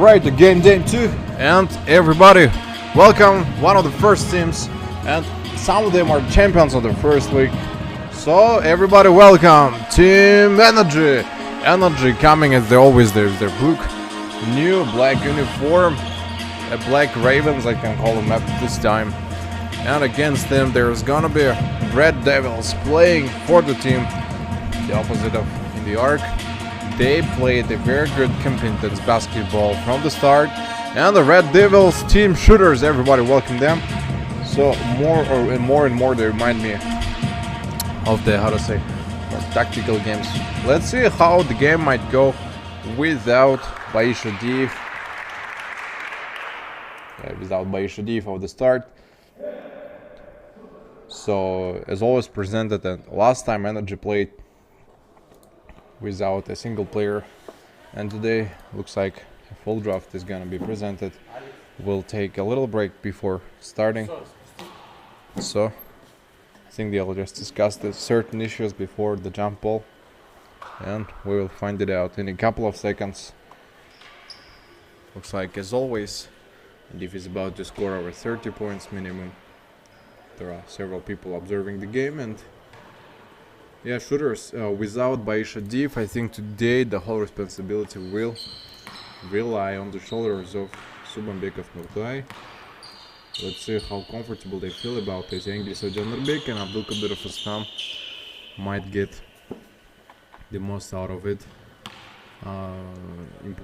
Alright, again game 2, and everybody, welcome, one of the first teams, and some of them are champions of the first league. So everybody welcome, Team Energy. Energy coming as they always do, their book, new black uniform, a black ravens, I can call them up this time. And against them there's gonna be Red Devils playing for the team, the opposite of in the arc. They played a very good competence basketball from the start, and the Red Devils team shooters, everybody welcome them. So more and more they remind me of the, how to say, more tactical games. Let's see how the game might go without Baisha Div. Without Baisha Div of the start. So as always presented, and last time Energy played without a single player, and today looks like a full draft is gonna be presented. We'll take a little break before starting, so I think they'll just discuss the certain issues before the jump ball, and we will find it out in a couple of seconds. Looks like, as always, Div is about to score over 30 points minimum. There are several people observing the game, and yeah, shooters without Baisha Div, I think today the whole responsibility will rely on the shoulders of Subambekov Nurtai. Let's see how comfortable they feel about it. Englis Ojanurbek and Abdulkadirov Islam might get the most out of it.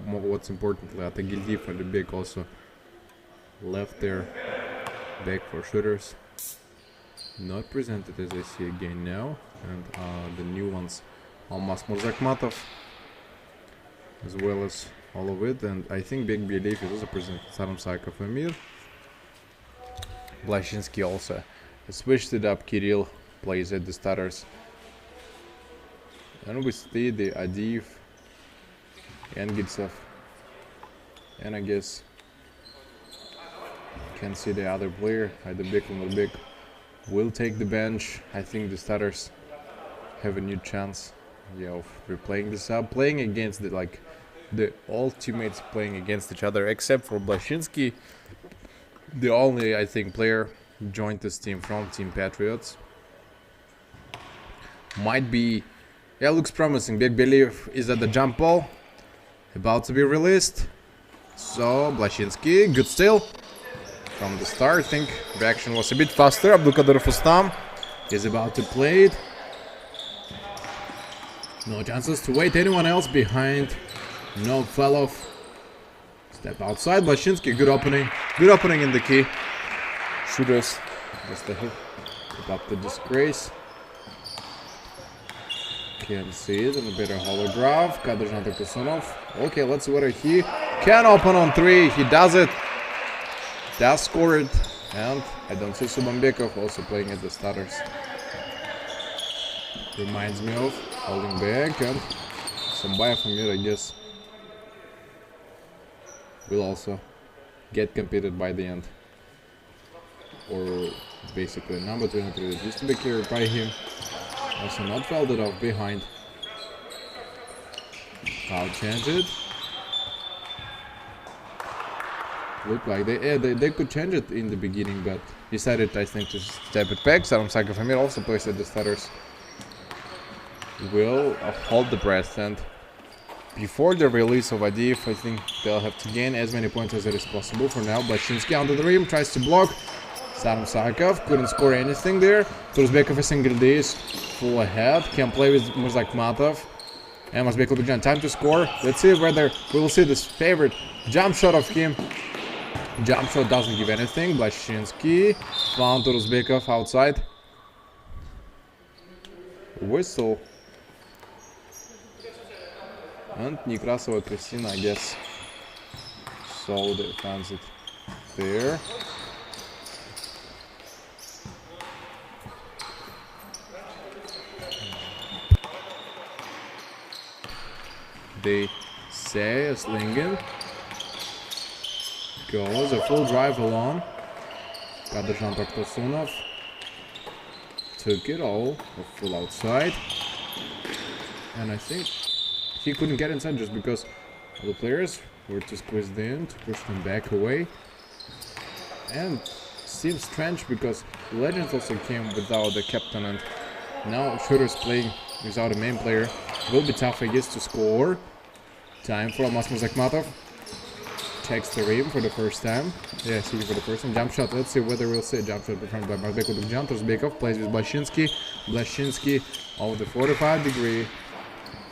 What's importantly, Atagildiv Alibek also left their back for shooters. Not presented as I see again now, and the new ones, Almas Murzakmatov, as well as all of it, and I think Bek Bielev is also presented. Saram Saikov Amir, Blashinsky also switched it up. Kirill plays at the starters, and we see the Adiv, Engitsov, and I guess can see the other player, either Bek or Bek, will take the bench. I think the starters have a new chance, yeah, of replaying this up, playing against the all teammates playing against each other, except for Blashinsky, the only, I think, player who joined this team from Team Patriots. Might be, yeah, looks promising. Bek Bielev is at the jump ball, about to be released. So Blashinsky, good steal from the start. I think reaction was a bit faster. Abdulkadirov Ustam is about to play it. No chances to wait anyone else behind. No Fellow. Step outside. Blashinsky, good opening. Good opening in the key. Shooters just a hit. Put up the disgrace. Can see it in a better holograph. Kadrzhan Tokusunov. Okay, let's see whether he can open on three. He does it. Does score it, and I don't see Subambekov also playing at the starters. Reminds me of holding back, and Sambayev Amir, I guess, will also get competed by the end. Or basically number 23 that used to be carried by him, also not felt it off behind. I'll change it. Look like they could change it in the beginning, but decided, I think, to step it back. Saram Saikov Amir also plays at the starters. Will hold the breath, and before the release of Adiv, I think they'll have to gain as many points as it is possible. For now, Blashinsky under the rim, tries to block. Saram Saikov couldn't score anything there. Turzbekov is single days, full ahead, can play with Murzakmatov. And Murzbek Lubjan, time to score. Let's see whether we will see this favorite jump shot of him. Jump shot doesn't give anything. Blashinsky found Turzbekov outside. Whistle. And Nekrasova Kristina, I guess, saw the transit there. They say Slingen goes a full drive along. Kadrzhan Tokusunov took it all, a full outside, and I think he couldn't get inside just because The players were to squeeze in, to push them back away. And seems strange because Legends also came without the captain, and now shooters playing without a main player. Will be tough, I guess, to score. Time for Almas Murzakmatov. Checks the rim for the first time. Yeah, see for the first time. Jump shot. Let's see whether we'll see a jump shot performed by Marbek Udugjan. Torzbekov plays with Blashinsky. Blashinsky over the 45 degree.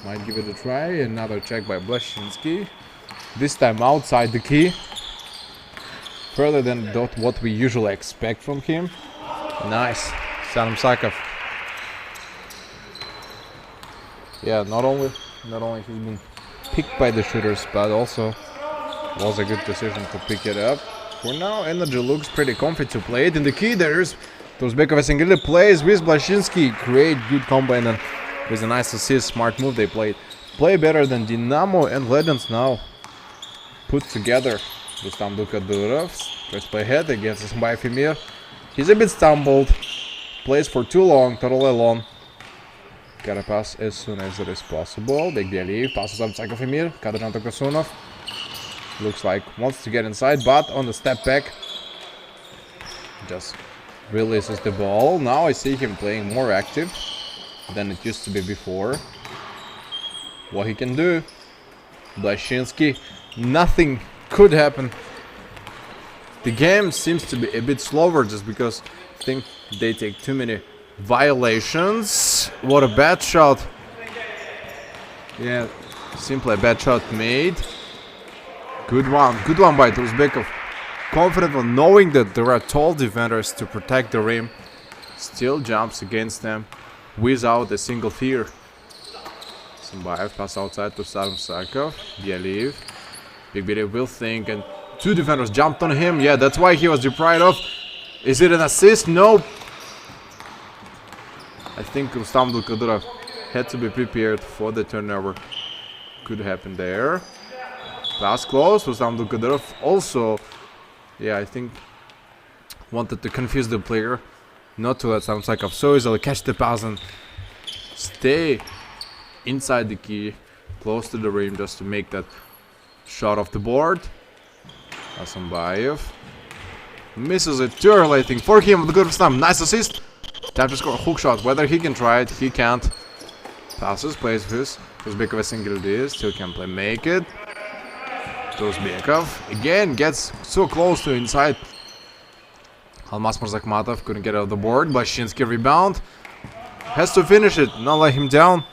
Might give it a try. Another check by Blashinsky. This time outside the key. Further than what we usually expect from him. Nice. Saddam Sakov. Yeah, not only he's been picked by the shooters, but also was a good decision to pick it up. For now, Energy looks pretty comfy to play it. In the key, there's Torzbekov Asengeli plays with Blashinsky. Great, good combo, and then with a nice assist, smart move they played. Play better than Dynamo and Legends now put together. Rustam Dukadurov first play ahead against Ismail Femir. He's a bit stumbled. Plays for too long, totally alone. Gotta pass as soon as it is possible. Big Bialiv passes on Psycho Femir. Kadran Tokasunov. Looks like wants to get inside, but on the step back just releases the ball. Now I see him playing more active than it used to be before. What he can do. Blashinsky. Nothing could happen. The game seems to be a bit slower just because I think they take too many violations. What a bad shot. Yeah, simply a bad shot made. Good one by Torzbekov. Confident on knowing that there are tall defenders to protect the rim. Still jumps against them without a single fear. Sambayev pass outside to Saddam Sakov. Bialiv. Big Bialiv will think, and two defenders jumped on him. Yeah, that's why he was deprived of. Is it an assist? No. I think Rustam Dukadurov had to be prepared for the turnover. Could happen there. Pass close. Rustam Dukadurov also, yeah, I think wanted to confuse the player, not to let Saddam Sakov so easily catch the pass and stay inside the key, close to the rim, just to make that shot off the board. Asambayev misses it too early, I think, for him. The good Rustam, nice assist. Time to score a hook shot. Whether he can try it, he can't. Passes, plays his. Torzbekov a single D, still can play, make it. Torzbekov again gets so close to inside. Almas Murzakmatov couldn't get out of the board. Blashinsky rebound. Has to finish it, not let him down.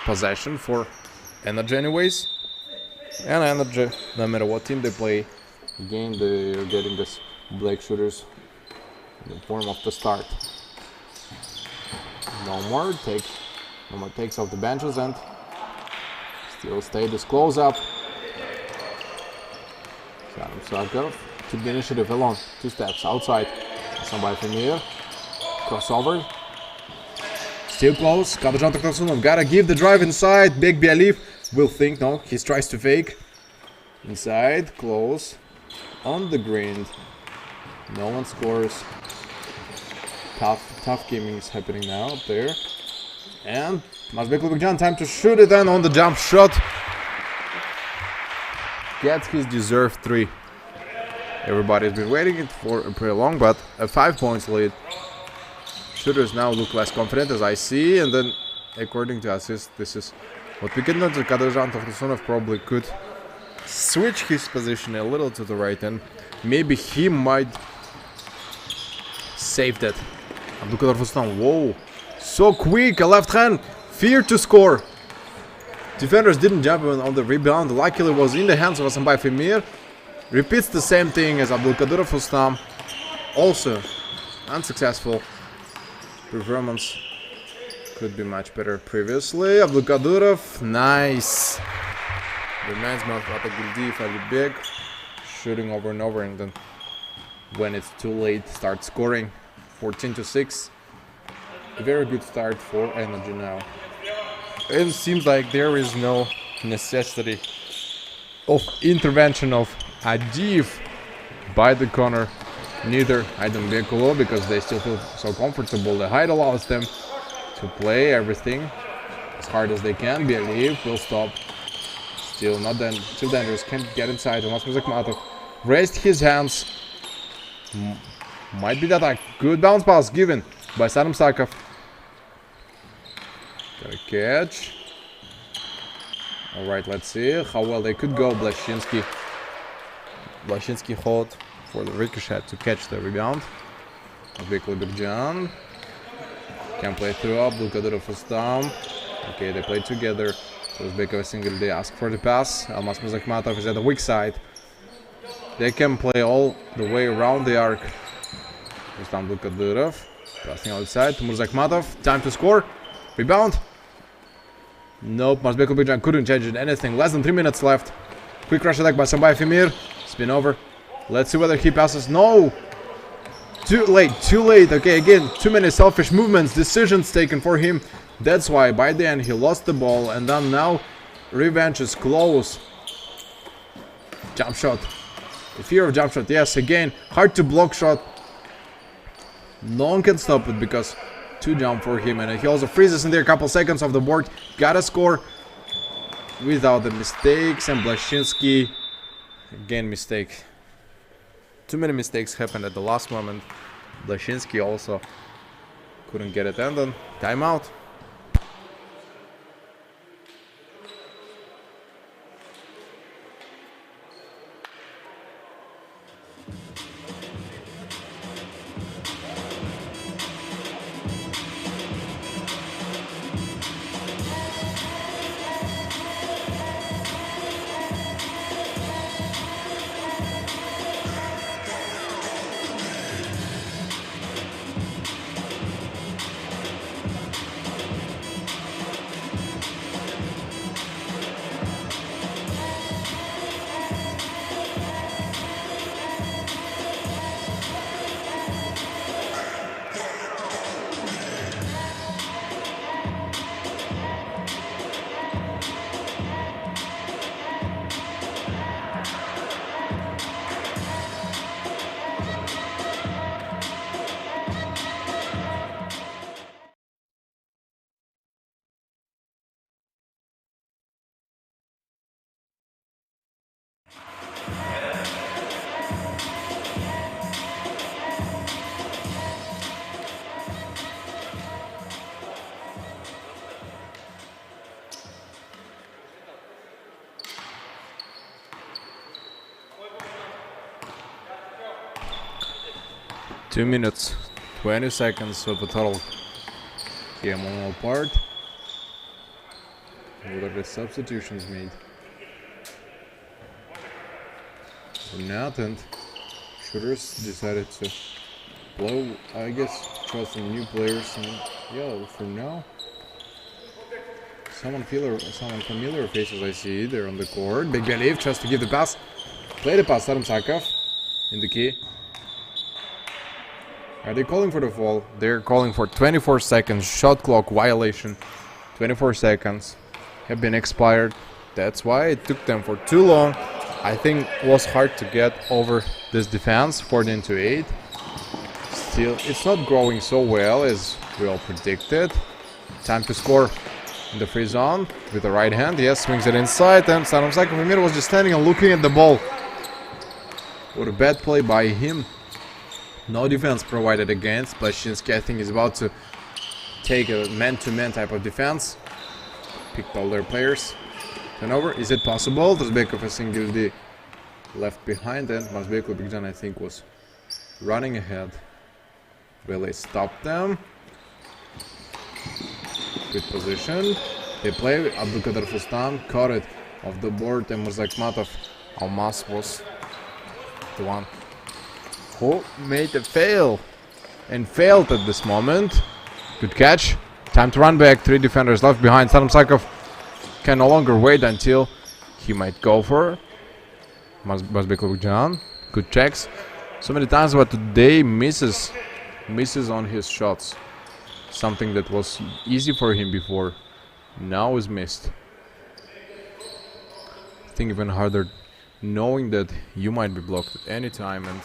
Possession for Energy anyways. And Energy, no matter what team they play, again they are getting this black shooters in the form of the start. No more takes off the benches and still stay this close up. Saddam Sakov took the initiative alone. 2 steps outside. Somebody from here. Crossover. Still close. Kadran Tokasunov gotta give the drive inside. Big Bialiv will think, no, he tries to fake. Inside, close. On the green. No one scores. Tough gaming is happening now up there. And Marbek Udugjan, time to shoot it, and on the jump shot gets his deserved 3. Everybody's been waiting it for pretty long, but a 5 points lead. Shooters now look less confident, as I see, and then according to assist, this is what we can notice. Kadran Tokasunov probably could switch his position a little to the right, and maybe he might save that. Abdulkadir, whoa, so quick, a left hand, fear to score. Defenders didn't jump on the rebound, luckily was in the hands of Asambayev Emir. Repeats the same thing as Abdulkadir Rustam. Also unsuccessful. Performance could be much better previously. Abdulkadirov, nice. Reminds me of Atagildiv Alibek, shooting over and over, and then when it's too late, start scoring. 14-6. A very good start for Energy now. It seems like there is no necessity of intervention of Adiv by the corner. Neither Aydin Bekulo, because they still feel so comfortable. The height allows them to play everything as hard as they can. Bialiv will Still not then too dangerous. Can't get inside. Almost Muzakmatov raised his hands. Might be that a good bounce pass given by Saddam Sakov. Got a catch. Alright, let's see how well they could go. Blashinsky hold for the ricochet to catch the rebound. Birjan can play through Abdul Kadyrov for Stam. Okay, they play together. Uzbekov single day ask for the pass. Almas Muzakmatov is at the weak side. They can play all the way around the arc. Rustam Kadyrov passing outside to Muzakmatov. Time to score. Rebound. Nope, Mazbekov couldn't change it anything. Less than 3 minutes left. Quick rush attack by Sambai Femir. Spin over. Let's see whether he passes. No! Too late, too late. Okay, again, too many selfish movements, decisions taken for him. That's why by the end he lost the ball, and then now revenge is close. Jump shot. The fear of jump shot, yes, again, hard to block shot. No one can stop it because too jump for him, and he also freezes in there a couple seconds off the board. Gotta score without the mistakes, and Blashinsky, again, mistake. Too many mistakes happened at the last moment. Blashinsky also couldn't get it, and then timeout. Two minutes, 20 seconds of the total game on all part. What are the substitutions made? For Nat and shooters decided to blow, I guess, try some new players, and yeah, for now, someone familiar faces I see there on the court. Big Belief tries to give the pass, play the pass, Saddam Sakov in the key. Are they calling for the fall? They're calling for 24 seconds shot clock violation. 24 seconds have been expired. That's why it took them for too long. I think it was hard to get over this defense, 14-8. Still, it's not growing so well as we all predicted. Time to score in the free zone with the right hand. Yes, swings it inside, and Saddam Sakov was just standing and looking at the ball. What a bad play by him. No defense provided against. Blashinsky, I think, is about to take a man-to-man type of defense. Picked all their players. Turnover, is it possible? Uzbekov a single D left behind, and Mazbekov, I think, was running ahead. Will they stop them? Good position. They play. Abdulkadir Fustam caught it off the board, and Muzakmatov Almas was the one who made a fail and failed at this moment. Good catch. Time to run back. 3 defenders left behind. Saddam Sakov can no longer wait until he might go for Mazbekov. Good checks. So many times, but today misses on his shots. Something that was easy for him before now is missed. I think even harder knowing that you might be blocked at any time. And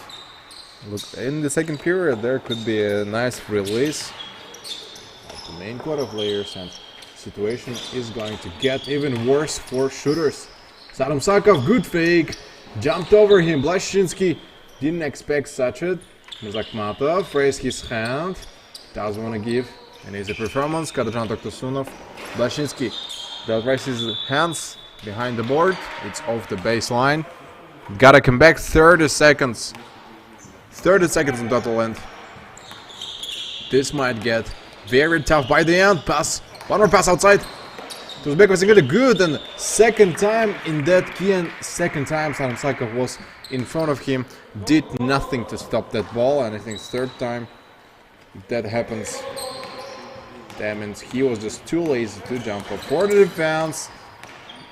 look, in the second period there could be a nice release of the main quarter players, and situation is going to get even worse for shooters. Sarumsakov, good fake. Jumped over him. Blashinsky didn't expect such it. Muzakmatov raised his hand. Doesn't want to give an easy performance. Kadrzhan Toktosunov. Blashinsky that raises his hands behind the board. It's off the baseline. Gotta come back. 30 seconds. 30 seconds in total, and this might get very tough by the end. Pass. One more pass outside. Uzbek was really good, and second time in that key, and second time Sarumsakov was in front of him, did nothing to stop that ball, and I think third time if that happens, that means he was just too lazy to jump up for the defense.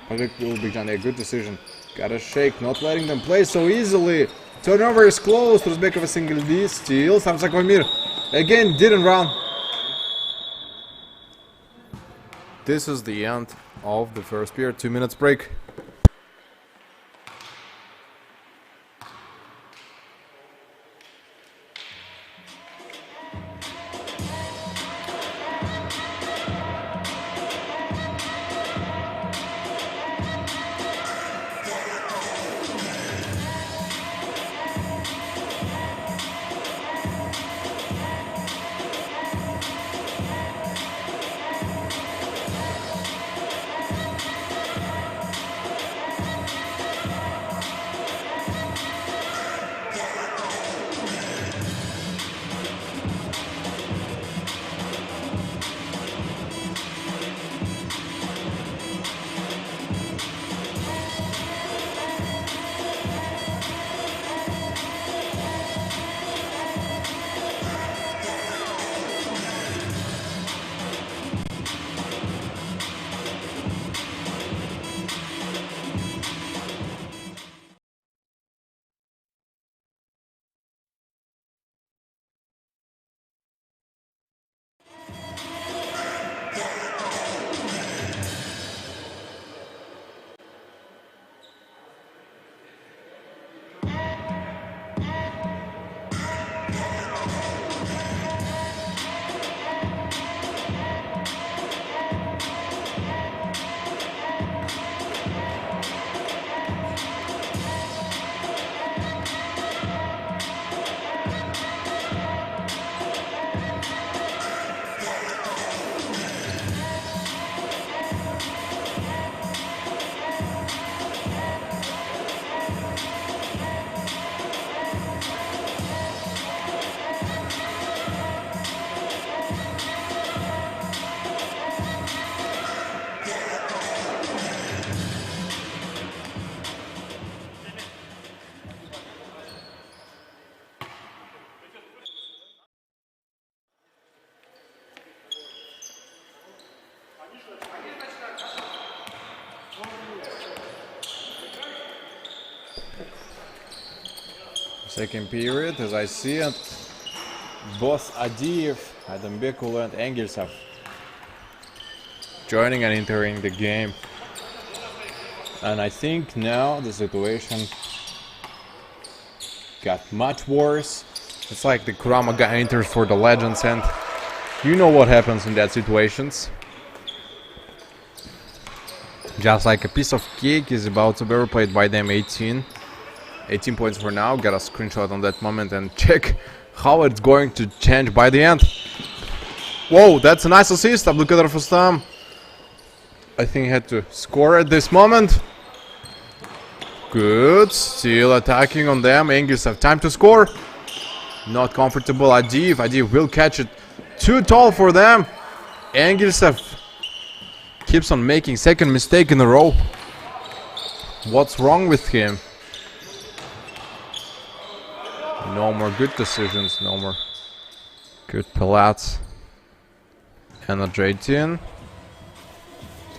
Project will be done a good decision. Gotta shake, not letting them play so easily. Turnover is close. Uzbekov a single D, steal. Sarumsakov Mir again didn't run. This is the end of the first period. 2 minutes break. Second period, as I see it, both Adiyev, Adambekulu and Engelsov joining and entering the game. And I think now the situation got much worse. It's like the Kuramaga enters for the Legends, and you know what happens in that situations. Just like a piece of cake is about to be replayed by them. 18 points for now. Got a screenshot on that moment and check how it's going to change by the end. Whoa, that's a nice assist. Abdulkadir Fustam, I think, had to score at this moment. Good. Still attacking on them. Engels have time to score. Not comfortable. Adiyev will catch it. Too tall for them. Engelsov keeps on making second mistake in a row. What's wrong with him? No more good decisions. No more good pellets. And a J10.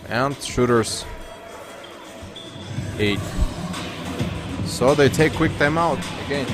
And shooters 8. So they take quick timeout again.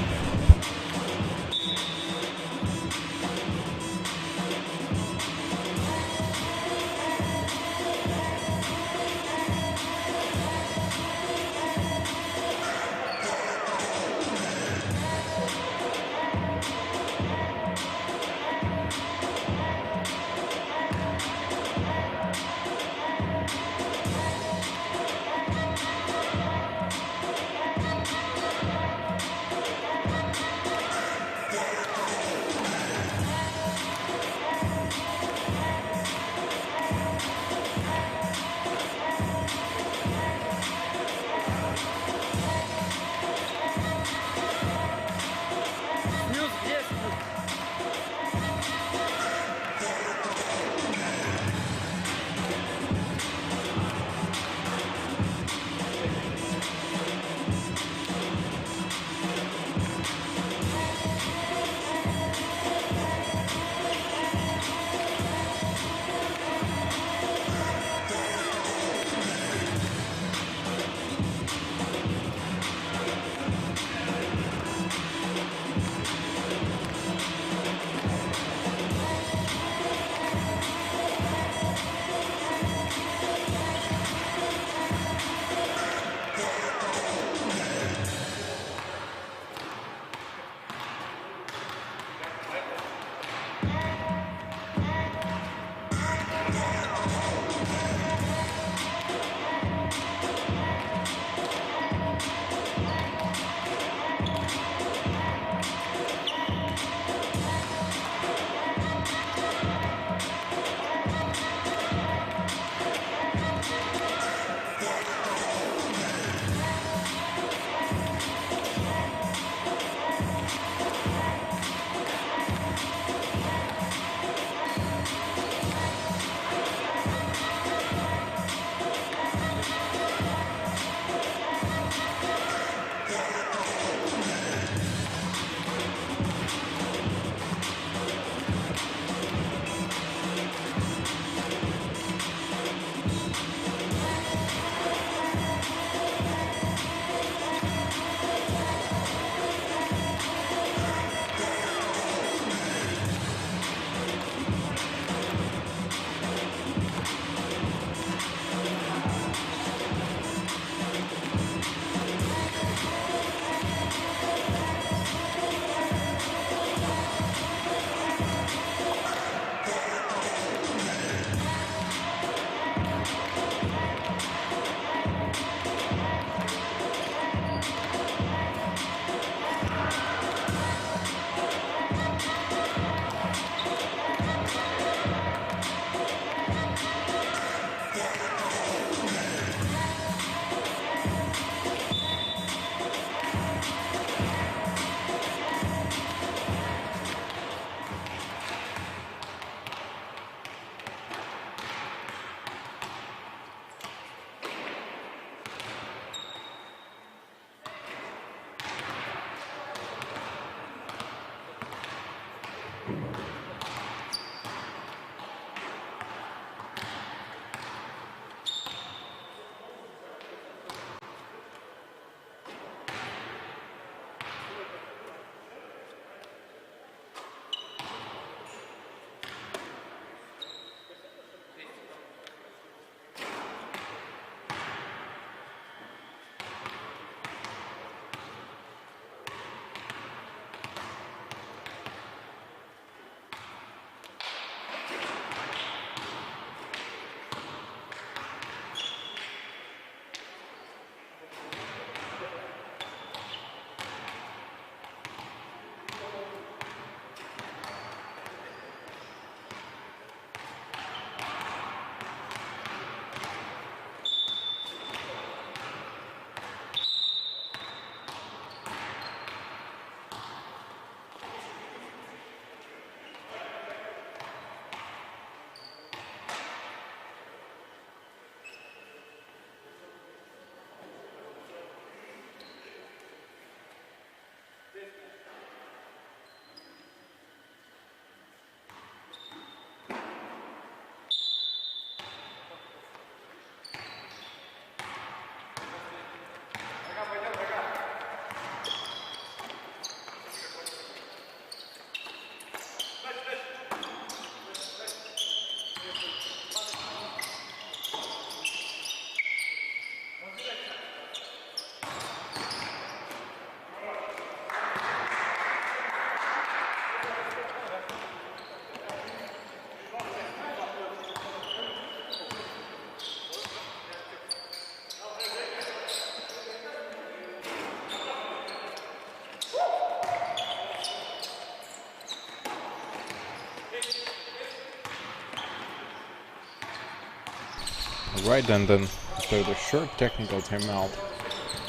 Right, and then after the short technical timeout,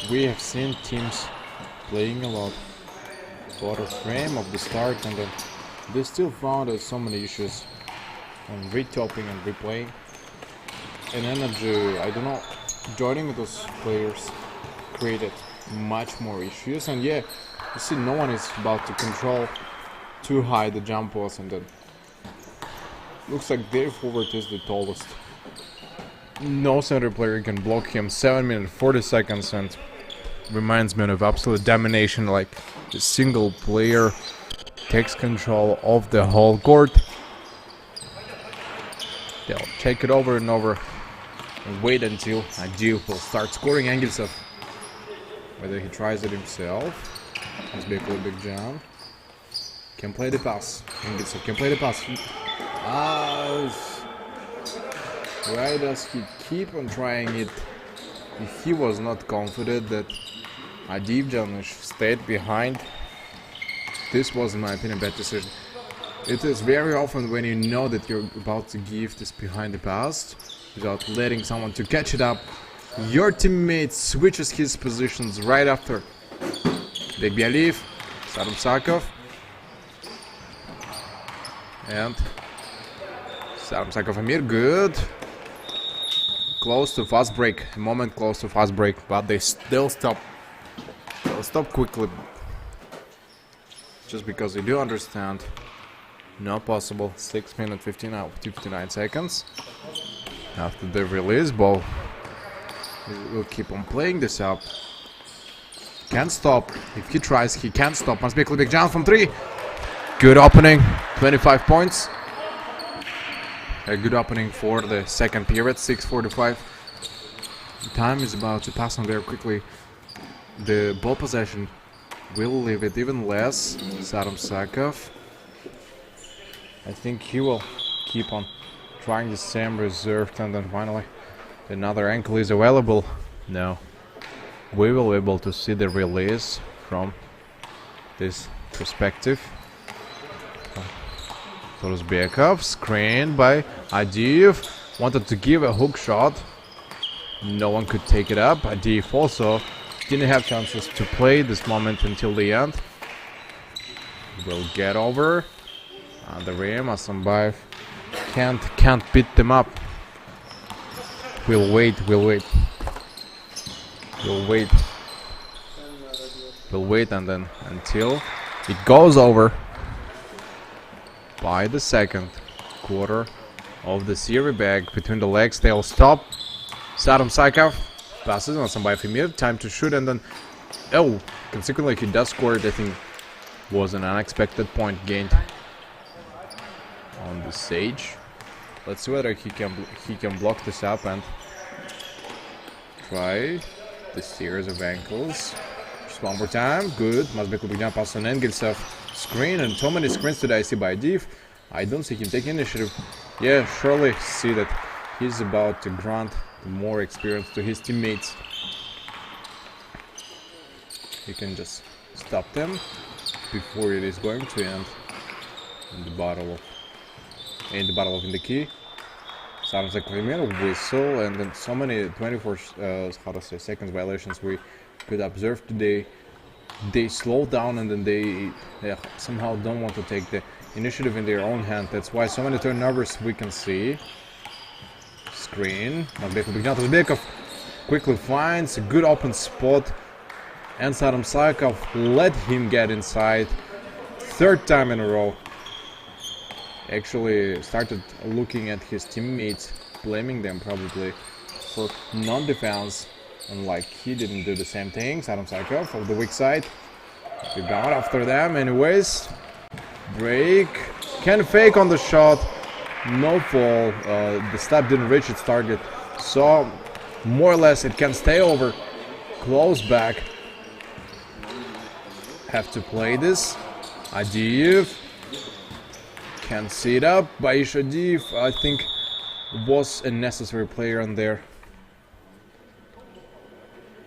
we have seen teams playing a lot for a frame of the start, and then they still found so many issues on retopping and replaying. And energy, I don't know, joining those players created much more issues. And yeah, you see, no one is about to control too high the jump was, and then looks like their forward is the tallest. No center player can block him. 7 minutes 40 seconds, and reminds me of absolute domination, like a single player takes control of the whole court. They'll take it over and over and wait until Adieu will start scoring angles of whether he tries it himself. Must be a big jump. Can play the pass. Angelsov can play the pass. Why does he keep on trying it? If he was not confident that Adieu stayed behind, this was, in my opinion, a bad decision. It is very often when you know that you're about to give this behind the pass without letting someone to catch it up, your teammate switches his positions right after. Big Bialev, Sarumsakov, and Sarumsakov Amir, good. Close to fast break, a moment close to fast break, but they still stop. They'll stop quickly. Just because they do understand. Not possible. 6 minutes 59 seconds. After the release ball, we'll keep on playing this up. Can't stop. If he tries, he can't stop. Must be a big jump from 3. Good opening. 25 points. A good opening for the second period. 6:45. Time is about to pass on very quickly. The ball possession will leave it even less. Sarumsakov. I think he will keep on trying the same reserve, and then finally another ankle is available. No. We will be able to see the release from this perspective. Torosbekov, screened by Adieu. Wanted to give a hook shot. No one could take it up. Adieu also didn't have chances to play this moment until the end. Will get over. The rim, Asambayev can't beat them up. We'll wait. We'll wait, and then until it goes over by the second quarter of the series back between the legs. They'll stop. Sarumsakov passes on Asambayev Emir. Time to shoot, and then consequently he does score it. I think was an unexpected point gained on the stage. Let's see whether he can block this up and try the series of ankles. Just one more time. Good. Must be a quick jump pass on Engelsov. Screen, and so many screens today I see by Div. I don't see him taking initiative. Yeah, surely see that he's about to grant more experience to his teammates. He can just stop them before it is going to end in the battle of Indiki. Sounds like a whistle, and then so many 24 seconds violations we could observe today. They slow down, and then they somehow don't want to take the initiative in their own hand. That's why so many turnovers we can see. Screen. Uzbekov quickly finds a good open spot, and Sarumsakov let him get inside. Third time in a row. Actually started looking at his teammates, blaming them probably for non-defense, and like he didn't do the same thing. Sarumsakov of the weak side. Rebound after them anyways. Break. Can fake on the shot. No fall. The step didn't reach its target. So more or less it can stay over. Close back. Have to play this. Adiev. Can see it up. Baishadiv, I think, was a necessary player on there.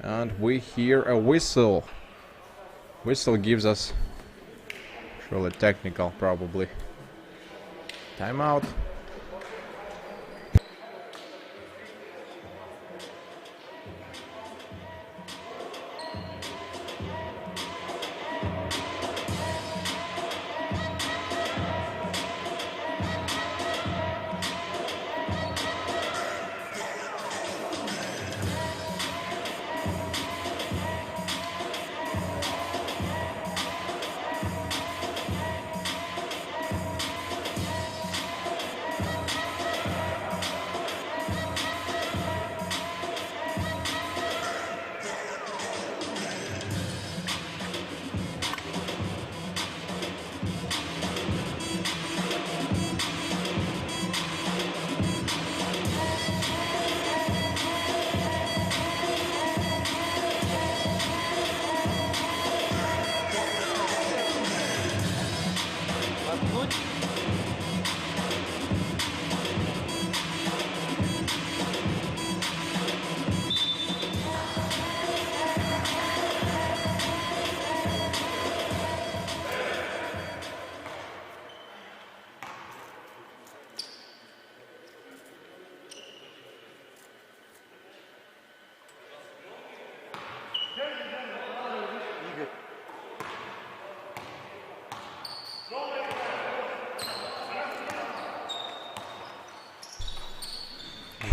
And we hear a whistle. Whistle gives us surely technical, probably. Timeout.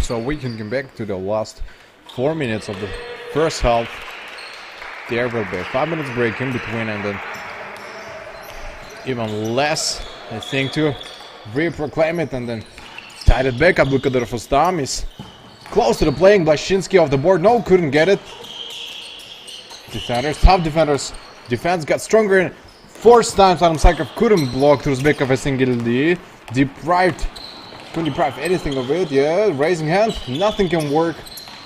So we can come back to the last 4 minutes of the first half. There will be a 5 minutes break in between, and then even less, I think, to re-proclaim it and then tied it back. Abdulkadir Fostam is close to the playing. Blashinsky off the board. No, couldn't get it. Defenders, tough defenders. Defense got stronger. Forced times Adam Sakov couldn't block to Uzbekov a single D. Couldn't deprive anything of it. Yeah, raising hand. Nothing can work.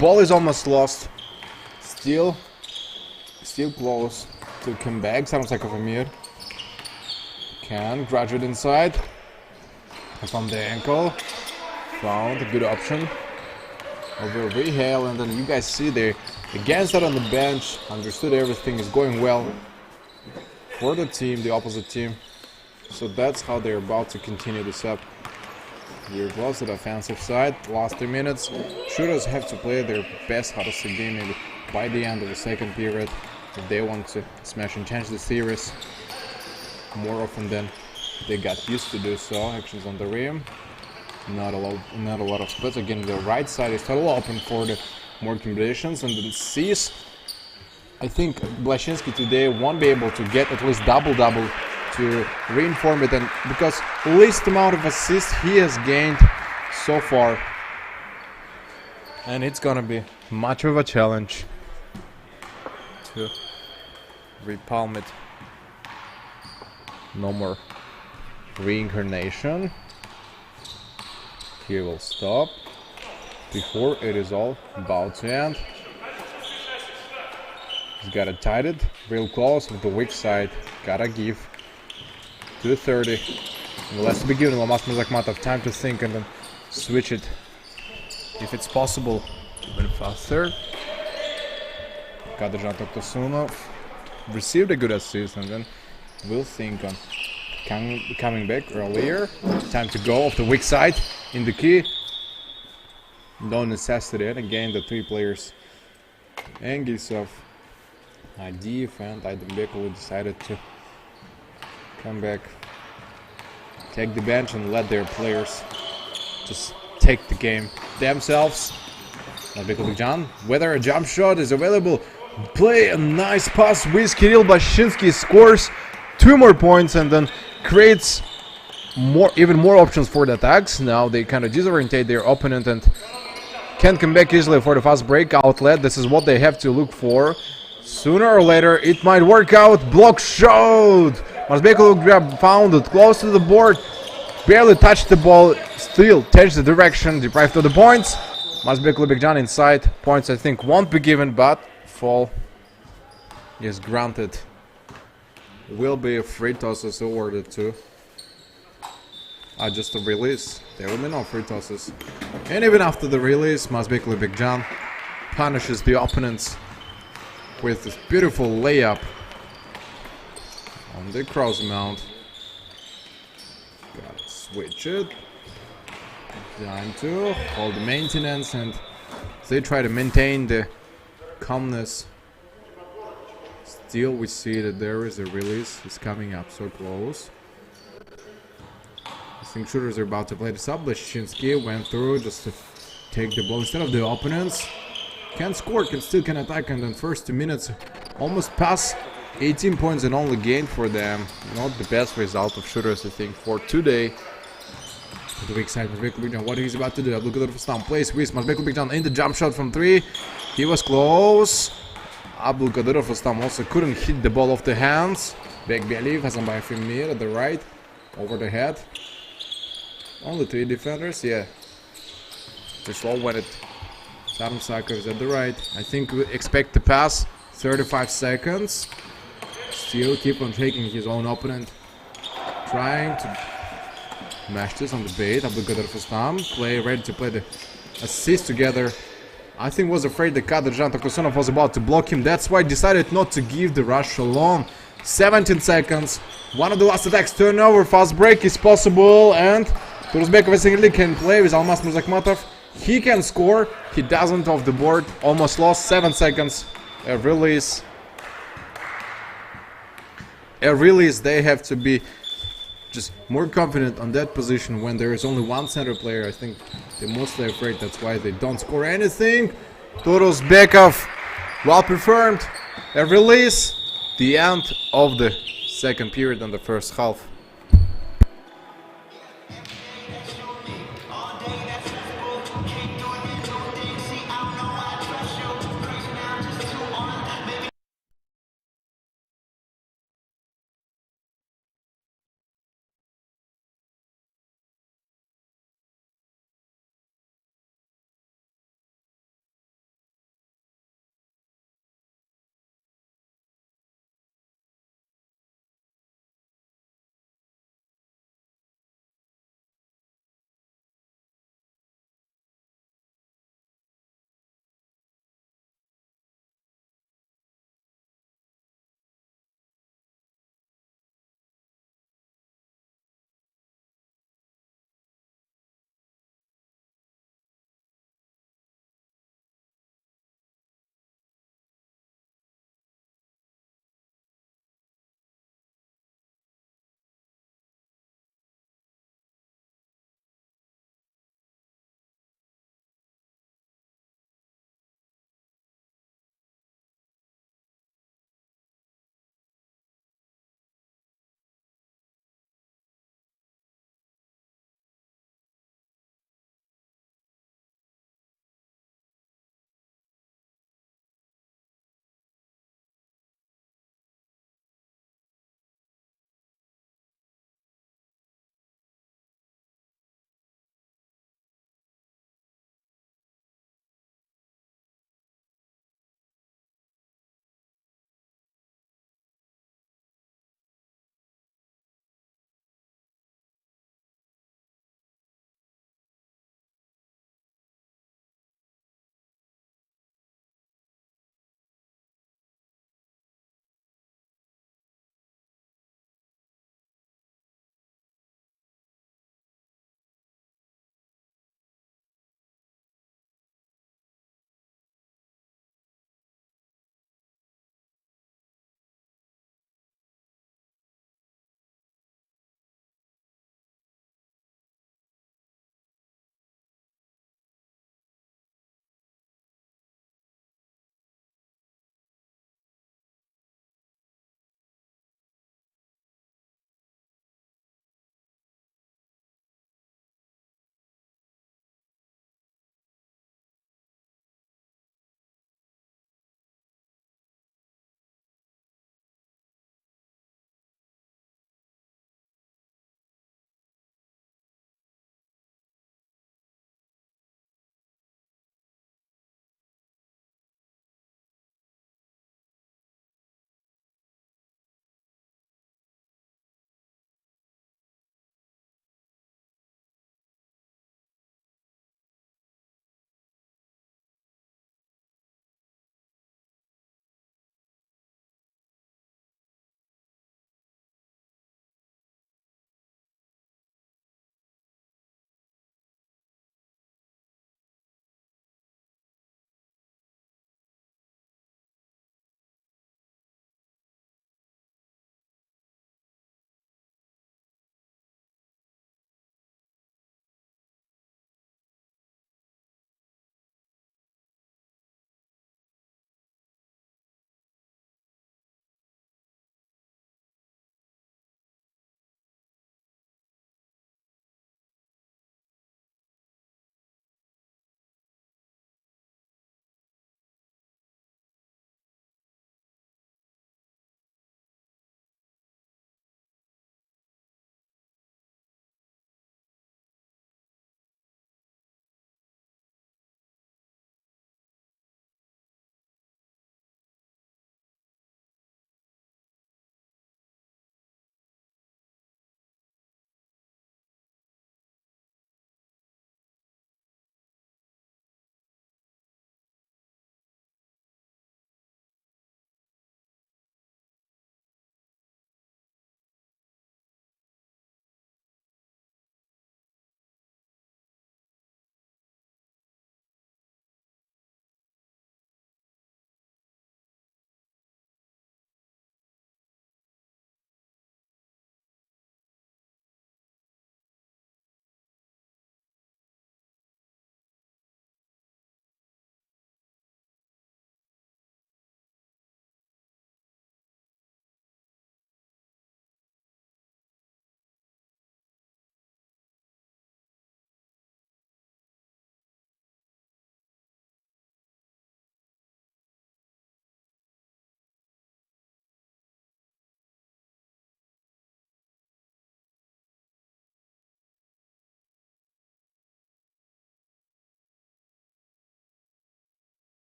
Ball is almost lost. Still close to come back. Adam Sakov Amir can graduate inside. From the ankle. Found a good option over Rehale, and then you guys see there against that on the bench, understood everything is going well for the team, the opposite team. So that's how they're about to continue this up. We're close to the offensive side. Last 3 minutes. Shooters have to play their best hottest game maybe by the end of the second period if they want to smash and change the series more often than they got used to do so. Actions on the rim. Not a lot of splits. Again, the right side is totally open for the more combinations, and then C's. I think Blashinsky today won't be able to get at least double-double to reinform it, and because least amount of assists he has gained so far, and it's gonna be much of a challenge to repalm it. No more reincarnation. He will stop before it is all about to end. He's gotta tight it real close with the weak side. Gotta give 2:30. And the last begin. Lamas Muzakmatov time to think and then switch it if it's possible even faster. Kadyrjan Toktosunov received a good assist and then will think on coming back earlier. Time to go off the weak side in the key. No necessity. And again, the three players, Engisov, Adiev and Aydınbekov, decided to come back, take the bench and let their players just take the game themselves. Aydınbekov, whether a jump shot is available, play a nice pass with Kirill Blashinsky, scores 2 more points and then creates even more options for the attacks. Now they kind of disorientate their opponent and can't come back easily for the fast break outlet. This is what they have to look for. Sooner or later it might work out. Block shot. Marsbekov grab found it close to the board. Barely touched the ball. Still changed the direction. Deprived of the points. Marsbekov Bekjan inside. Points I think won't be given, but fall is granted. Will be a free tosses awarded to. Just a release. There will be no free tosses. And even after the release, Marsbekov Bekjan punishes the opponents with this beautiful layup on the cross mount. Got switch it. Time to hold the maintenance, and they try to maintain the calmness. Still, we see that there is a release. It's coming up so close. I think shooters are about to play this up. Leshinsky went through just to take the ball instead of the opponents. Can score, can attack, and in first 2 minutes almost pass 18 points and only gained for them. Not the best result of shooters, I think, for today. The weak side, what he's about to do. Look at the first time. Plays with Mazbek in the jump shot from 3. He was close. Abdulkadirov Rustam also couldn't hit the ball off the hands. Bekbeliv has by Femir at the right. Over the head. Only 3 defenders, yeah. Too slow when it. Sarmsakov is at the right. I think we expect the pass. 35 seconds. Still keep on taking his own opponent. Trying to mash this on the bait. Abdulkadirov Rustam. Ready to play the assist together. I think was afraid that Kadirjan Tokusonov was about to block him. That's why I decided not to give the rush alone. 17 seconds. One of the last attacks. Turnover. Fast break is possible. And Turuzbekov can play with Almas Murzakmatov. He can score. He doesn't off the board. Almost lost. 7 seconds. A release. They have to be just more confident on that position when there is only one center player. I think they're mostly afraid. That's why they don't score anything. Turuzbekov, well performed. A release. The end of the second period and the first half.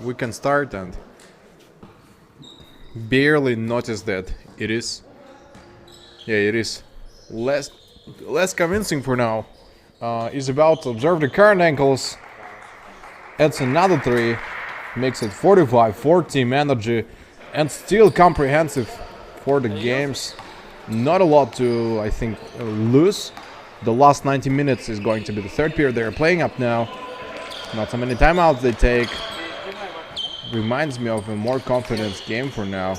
we can start and barely notice that it is. Yeah, it is less convincing for now. He's about to observe the current angles. Adds another 3. Makes it 45-4 team energy. And still comprehensive for the games. Not a lot to, I think, lose. The last 90 minutes is going to be the third period they're playing up now. Not so many timeouts they take. Reminds me of a more confidence game for now.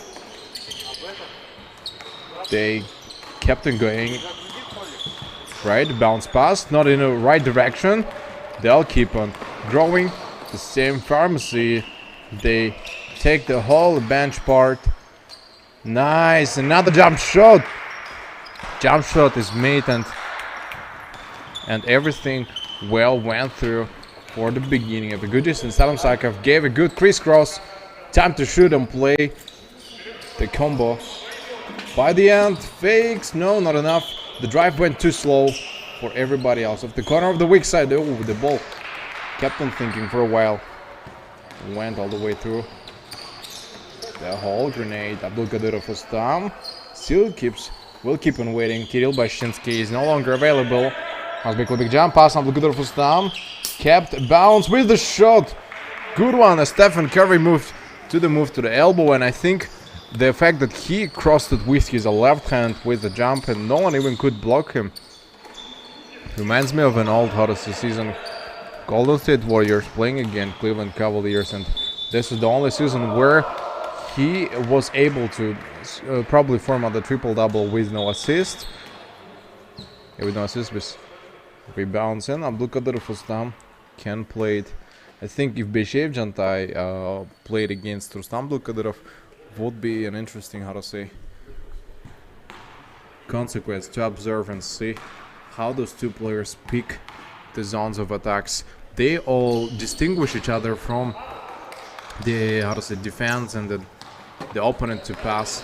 They kept on going. Right, bounce pass, not in the right direction. They'll keep on growing. The same pharmacy. They take the whole bench part. Nice, another jump shot. Jump shot is made and everything well went through for the beginning of the good distance. Adam Sakov gave a good crisscross. Time to shoot and play the combo. By the end, fakes, no, not enough. The drive went too slow for everybody else. Of the corner of the weak side, oh, the ball kept on thinking for a while. Went all the way through. The whole grenade. Abdulkadirov was down. Still will keep on waiting. Kirill Bashinsky is no longer available. Must be a big jump pass. Abdulkadirov was down. Kept bounce with the shot. Good one. As Stephen Curry moved to the elbow, and I think the fact that he crossed it with his left hand with the jump and no one even could block him. Reminds me of an old Odyssey season. Golden State Warriors playing against Cleveland Cavaliers, and this is the only season where he was able to probably format the triple-double with no assist. Yeah, with no assist, with rebounds, and Abdulkadirov was down. Can play it. I think if Beshev Jantai played against Rustam Abdulkadirov, would be an interesting, how to say, consequence to observe and see how those two players pick the zones of attacks. They all distinguish each other from the, how to say, defense and the opponent to pass.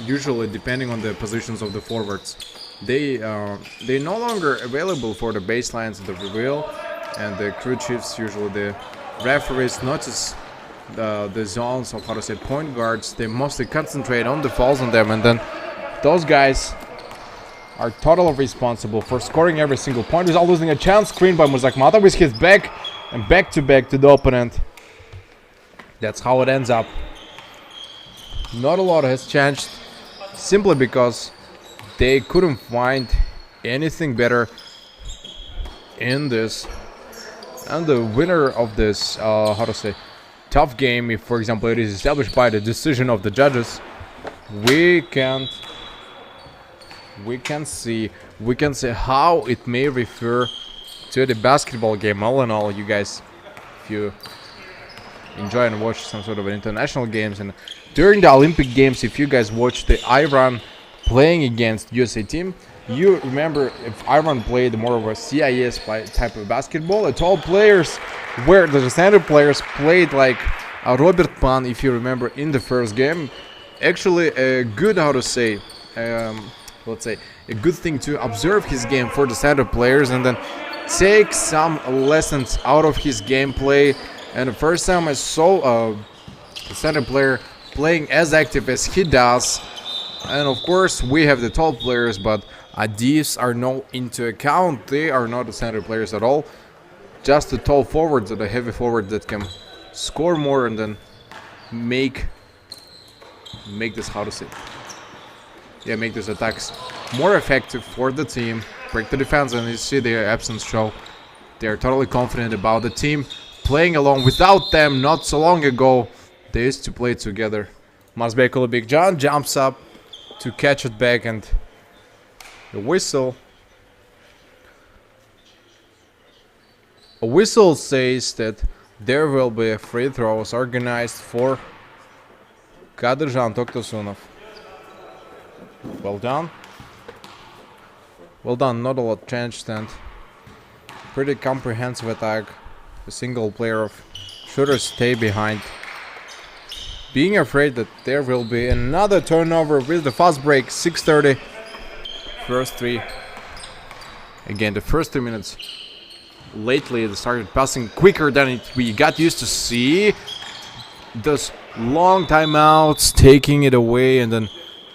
Usually, depending on the positions of the forwards, they're no longer available for the baselines of the reveal, and the crew chiefs, usually the referees, notice the zones of, how to say, point guards. They mostly concentrate on the fouls on them, and then those guys are totally responsible for scoring every single point without losing a chance. Screen by Muzakmatov with his back and back to the opponent. That's how it ends up. Not a lot has changed, simply because they couldn't find anything better in this. And the winner of this, how to say, tough game, if for example it is established by the decision of the judges, we can see how it may refer to the basketball game. All in all, you guys, if you enjoy and watch some sort of international games, and during the Olympic Games, if you guys watch the Iran playing against USA team, you remember if Iran played more of a CIS type of basketball, all players where the center players played like Robert Pan, if you remember, in the first game. Actually a good, how to say, let's say a good thing to observe his game for the center players and then take some lessons out of his gameplay. And the first time I saw the center player playing as active as he does, and of course we have the tall players, but these are not into account. They are not the center players at all, just the tall forwards or the heavy forwards that can score more and then make this, how to say, yeah, make these attacks more effective for the team, break the defense. And you see their absence show they're totally confident about the team playing along. Without them, not so long ago, they used to play together. Mazbekula Big John jumps up to catch it back, and the whistle. A whistle says that there will be free throws organized for Kadyrjan Toktosunov. Well done. Well done, not a lot changed, and pretty comprehensive attack. A single player of shooters stay behind. Being afraid that there will be another turnover with the fast break. 6:30. First three. Again, the first 3 minutes lately they started passing quicker than we got used to see. Those long timeouts, taking it away and then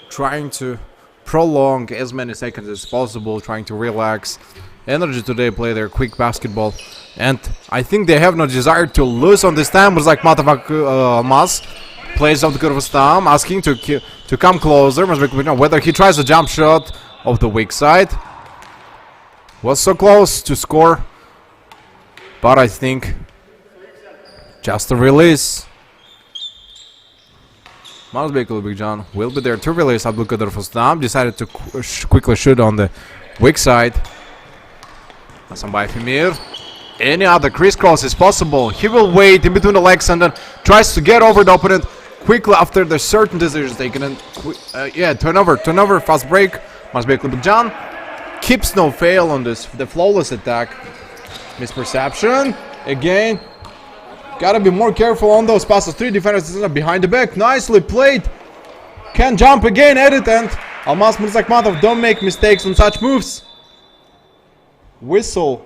trying to prolong as many seconds as possible, trying to relax. Energy today play their quick basketball, and I think they have no desire to lose on this time. Like Mas plays off the Kyrgyzstan, asking to come closer. Whether he tries a jump shot of the weak side. Was so close to score, but I think just a release. Mazbekul will be there to release. Abdulkadir Fustam decided to quickly shoot on the weak side. Hasanbay Femir. Any other crisscross is possible. He will wait in between the legs and then tries to get over the opponent quickly after the certain decisions taken. And turnover, fast break. Mazbekul keeps no fail on this, the flawless attack. Misperception again. Gotta be more careful on those passes. 3 defenders behind the back. Nicely played. Can jump again at it, and Almas Murzakmatov don't make mistakes on such moves. Whistle.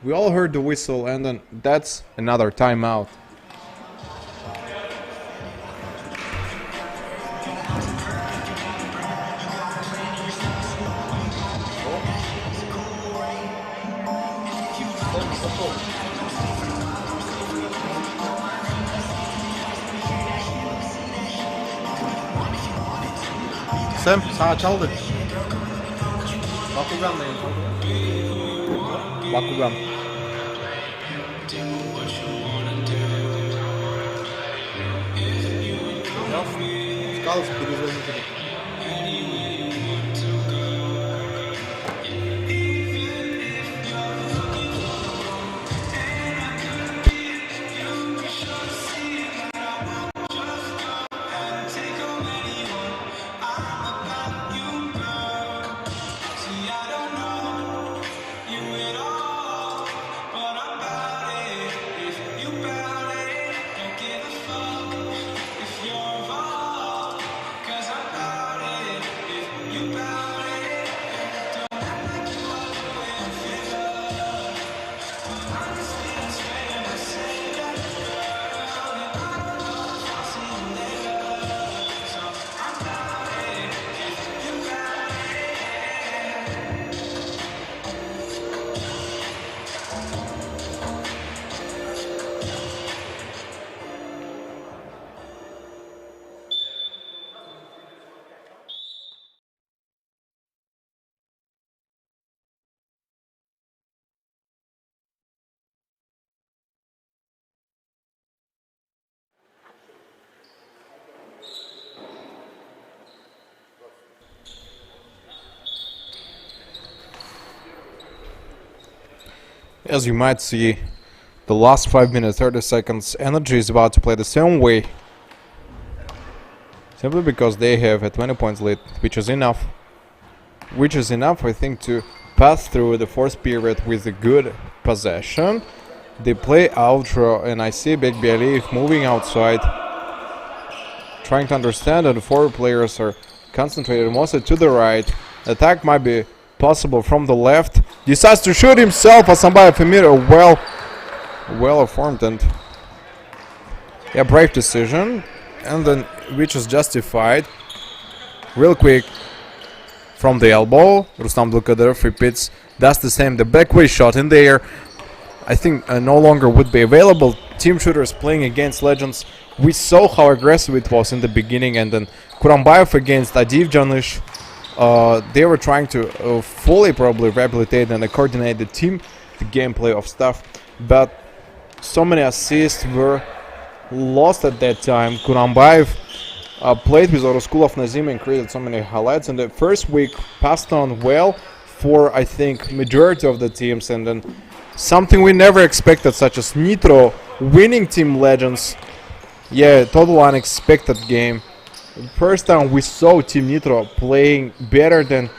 We all heard the whistle, and then that's another timeout. Sam, sağa çaldı. Bakugan'dayım. Bakugan. Скалс перезвоните. As you might see, the last 5 minutes 30 seconds, Energy is about to play the same way, simply because they have a 20 points lead, which is enough I think to pass through the fourth period with a good possession. They play outro, and I see Bek Bialiyev moving outside, trying to understand that the 4 players are concentrated mostly to the right. Attack might be possible from the left. Decides to shoot himself. Hasanbay Femir, well formed and brave decision, and then which is justified. Real quick from the elbow, Rustam Abdulkadirov repeats, does the same. The backway shot in the air, I think no longer would be available. Team shooters playing against legends. We saw how aggressive it was in the beginning, and then Kurambayev against Adiv Janish. They were trying to fully probably rehabilitate and coordinate the team, the gameplay of stuff, but so many assists were lost at that time. Kurambayev played with Oroskulov Nazim and created so many highlights, and the first week passed on well for I think majority of the teams, and then something we never expected, such as Nitro winning Team Legends. Total unexpected game. First time we saw Team Nitro playing better than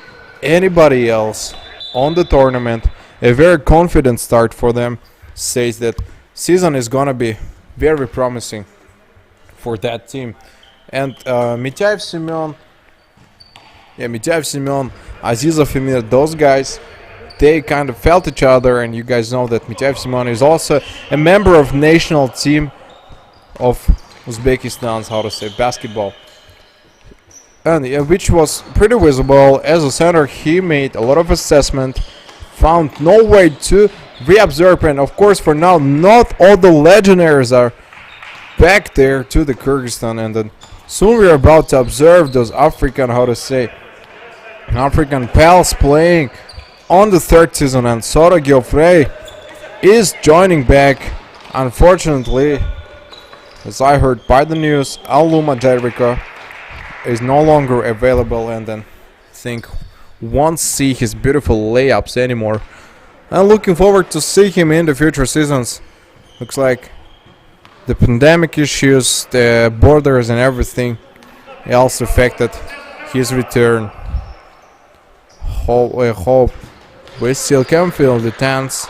anybody else on the tournament. A very confident start for them. Says that season is gonna be very promising for that team. And Mityaev Semyon, Azizov Emir, those guys they kind of felt each other, and you guys know that Mityaev Simon is also a member of national team of Uzbekistan's, how to say, basketball. And which was pretty visible. As a center, he made a lot of assessment, found no way to reabsorb, and of course for now not all the legionnaires are back there to the Kyrgyzstan, and then soon we are about to observe those African, how to say, African pals playing on the third season, and Sora Geoffrey is joining back. Unfortunately, as I heard by the news, Aluma Jervika is no longer available, and then I think won't see his beautiful layups anymore. I'm looking forward to see him in the future seasons. Looks like the pandemic issues, the borders and everything else affected his return. I hope we still can feel the tense.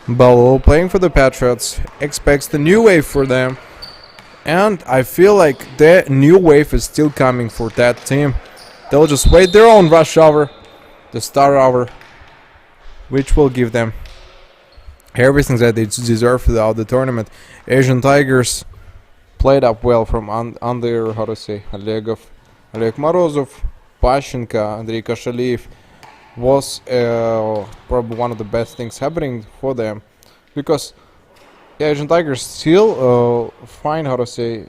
Baloo, playing for the Patriots, expects the new wave for them. And I feel like the new wave is still coming for that team. They'll just wait their own rush hour, the star hour, which will give them everything that they deserve throughout the tournament. Asian Tigers played up well from under, how to say, Oleg Morozov, Pashenka, Andrei Kashaliv. Was probably one of the best things happening for them, because the Asian Tigers still find, how to say,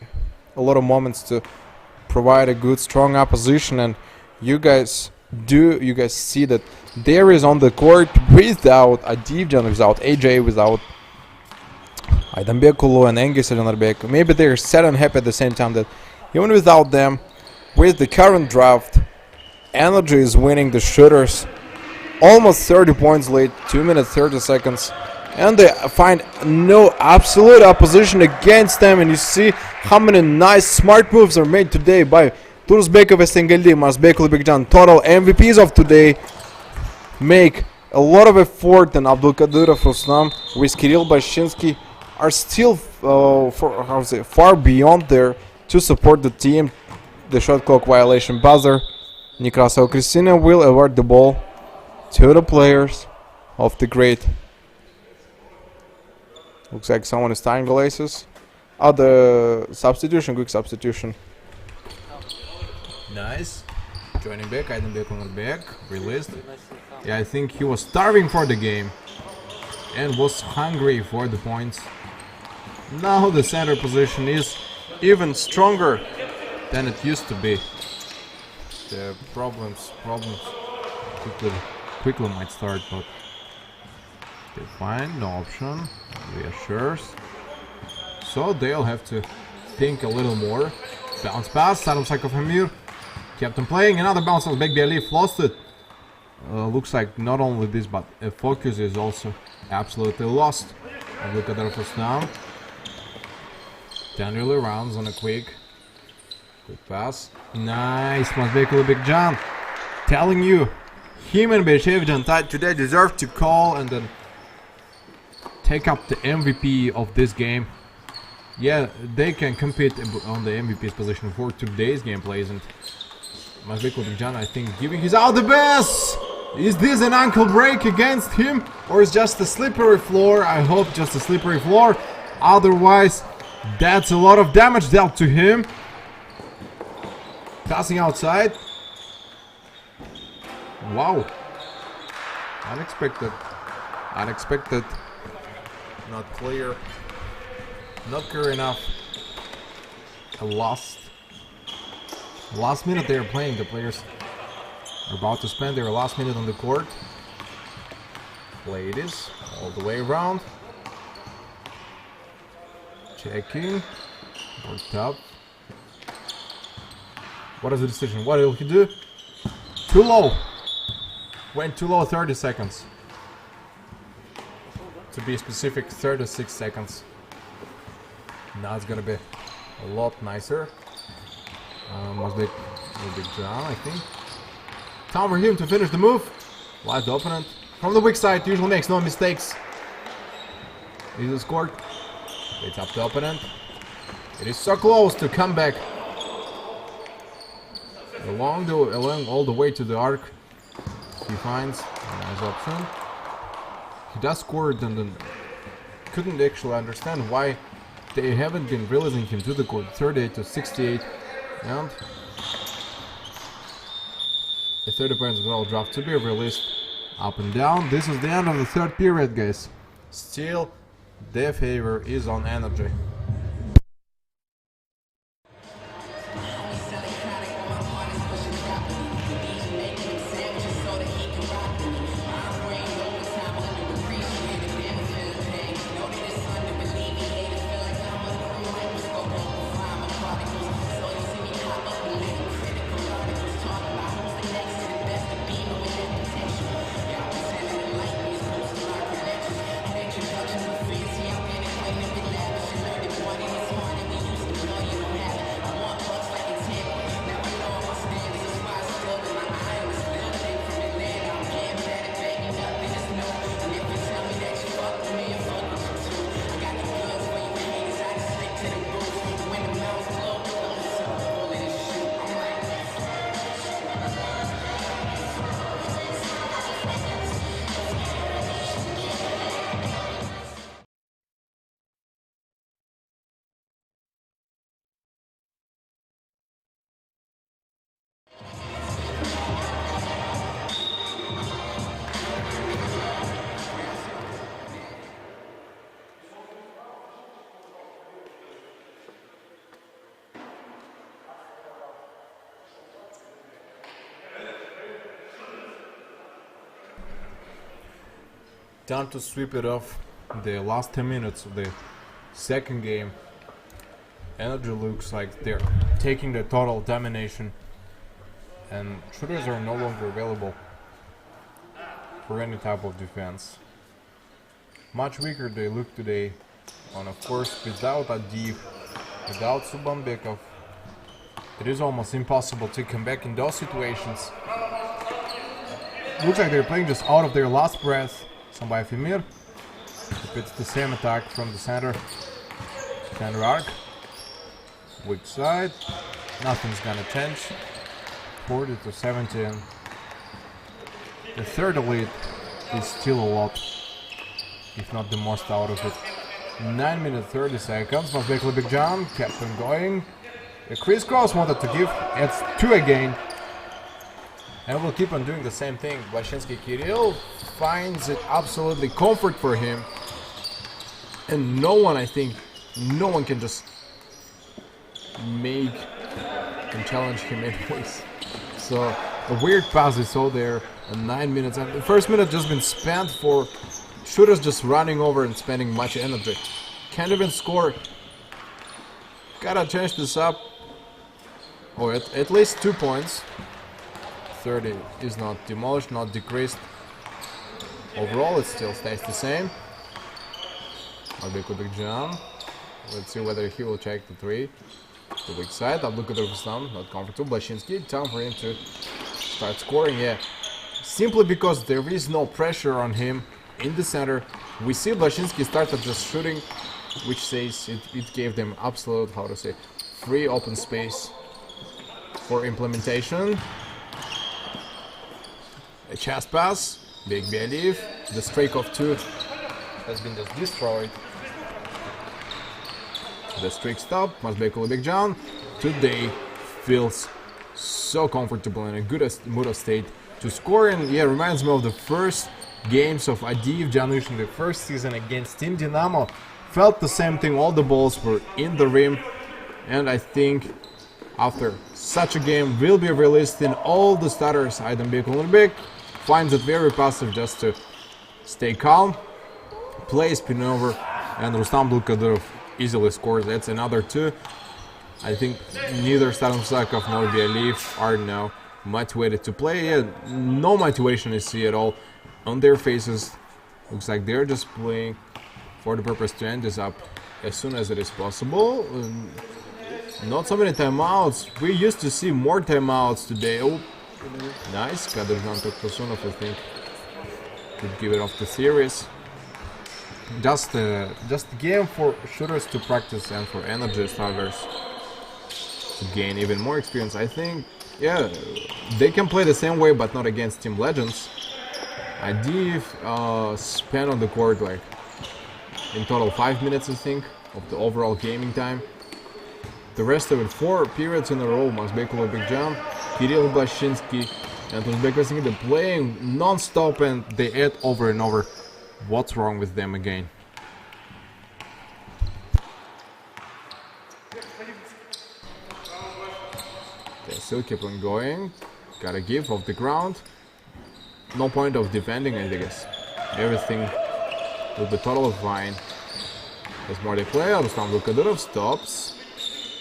a lot of moments to provide a good, strong opposition, and you guys see that there is on the court without Adivjan, without AJ, without Aydambekulu and Engis Elenarbek. Maybe they're sad and happy at the same time that even without them, with the current draft, Energy is winning the shooters. Almost 30 points late, 2 minutes 30 seconds. And they find no absolute opposition against them. And you see how many nice, smart moves are made today by Turzbekov, Estengeldi, Marsbek, Ulbekjan. Total MVPs of today make a lot of effort. And Abdulkadirov, Rustam, with Kirill Bashinsky are still far beyond there to support the team. The shot clock violation buzzer. Nekrasov Kristina will award the ball to the players of the great. Looks like someone is tying the laces. Oh, the substitution, quick substitution. Nice. Joining back, Aydambek on the back, released. Yeah, I think he was starving for the game and was hungry for the points. Now the center position is even stronger than it used to be. The problems quickly might start, but they find no option, reassures. So they'll have to think a little more. Bounce pass, Saddam Sakov kept on playing, another bounce on Bekbi Alif, lost it. Looks like not only this, but focus is also absolutely lost. And look at that first down. 10 early rounds on a quick pass. Nice, Mazbek Ulbekjan. Telling you, him and Beshevjan today deserve to call and then take up the MVP of this game. Yeah, they can compete on the MVP's position for today's gameplays, and Mazbek Ulbekjan, I think, giving his all the best. Is this an ankle break against him, or is just a slippery floor? I hope just a slippery floor. Otherwise, that's a lot of damage dealt to him. Passing outside. Wow. Unexpected. Not clear. Not clear enough. Last minute they are playing. The players are about to spend their last minute on the court. Play this all the way around. Checking. Worked up. What is the decision? What will he do? Too low. Went too low, 30 seconds. To be specific, 36 seconds. Now it's gonna be a lot nicer. Must be a big down, I think. Time for him to finish the move. Live the opponent. From the weak side, usually makes no mistakes. Easy scored. It's up the opponent. It is so close to come back. Along all the way to the arc. He finds a nice option. He does score it, and then couldn't actually understand why they haven't been releasing him to the court. 38 to 68, and the 30 points well draft to be released. Up and down. This is the end of the third period, guys. Still, their favor is on energy. Time to sweep it off. The last 10 minutes of the second game. Energy looks like they're taking the total domination, and shooters are no longer available for any type of defense. Much weaker they look today, and of course without Adiv, without Subambekov, it is almost impossible to come back in those situations. Looks like they're playing just out of their last breath. Some by Femir. Repeats the same attack from the center. Center arc. Weak side. Nothing's gonna change. 40 to 17. The third lead is still a lot, if not the most out of it. 9 minutes 30 seconds. Must make a big jump. Kept him going. The crisscross wanted to give. It's 2 again. And we'll keep on doing the same thing. Blashinsky Kirill finds it absolutely comfort for him. And no one, I think, no one can just make and challenge him anyways. So, a weird pass we saw there. 9 minutes. And the first minute just been spent for shooters just running over and spending much energy. Can't even score. Gotta change this up. Oh, at least 2 points. 30 is not demolished, not decreased. Overall, it still stays the same. A big jump. Let's see whether he will check the 3. The weak side. Abdulkadir not comfortable. Blashinsky, time for him to start scoring. Yeah, simply because there is no pressure on him in the center. We see Blashinsky started just shooting, which says it gave them absolute, how to say, free open space for implementation. A chest pass, big Bialiv. The streak of 2 has been just destroyed. The streak stopped. Masbekul Big John today feels so comfortable in a good mood of state to score. And yeah, reminds me of the first games of Adiv Janush in the first season against Team Dynamo. Felt the same thing. All the balls were in the rim, and I think after such a game will be released in all the starters. Aydin Bekulnurбек finds it very passive just to stay calm, play spin over, and Rustam Abdulkadirov easily scores. That's another 2. I think neither Staran Sakov nor Bialiv are now motivated to play. Yeah, no motivation is seen at all on their faces. Looks like they're just playing for the purpose to end this up as soon as it is possible. Not so many timeouts. We used to see more timeouts today. Oh, nice. Kadirjan took Tosunov, I think. Could give it off the series. Just a game for shooters to practice and for energy starters to gain even more experience. I think Yeah, they can play the same way, but not against Team Legends. Div spent on the court like in total 5 minutes, I think, of the overall gaming time. The rest of it, 4 periods in a row. Mazbekova big jump, Kirill Blashinsky and Uzbekistan, they're playing non-stop and they add over and over. What's wrong with them again? They still keep on going. Gotta give off the ground. No point of defending, I guess. Everything will be totally fine. As more they play, Rustam Vukadurov stops.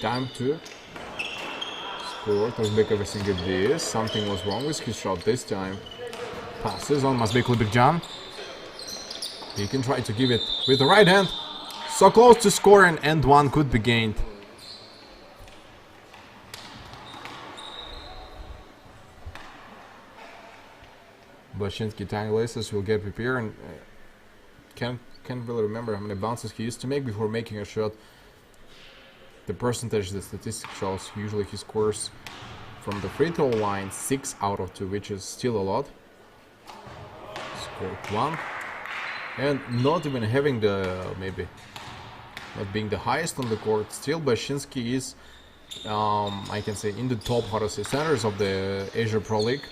Time to score. Uzbek everything at this. Something was wrong with his shot this time. Passes on Mazbek Libekjan. He can try to give it with the right hand. So close to scoring, and one could be gained. Blashinsky tiny laces will get prepared and can't really remember how many bounces he used to make before making a shot. The percentage the statistic shows, usually he scores from the free throw line 6 out of 2, which is still a lot. Scored 1. And not even having the, maybe, not being the highest on the court, still Blashinsky is, I can say, in the top, how to say, centers of the Asia Pro League.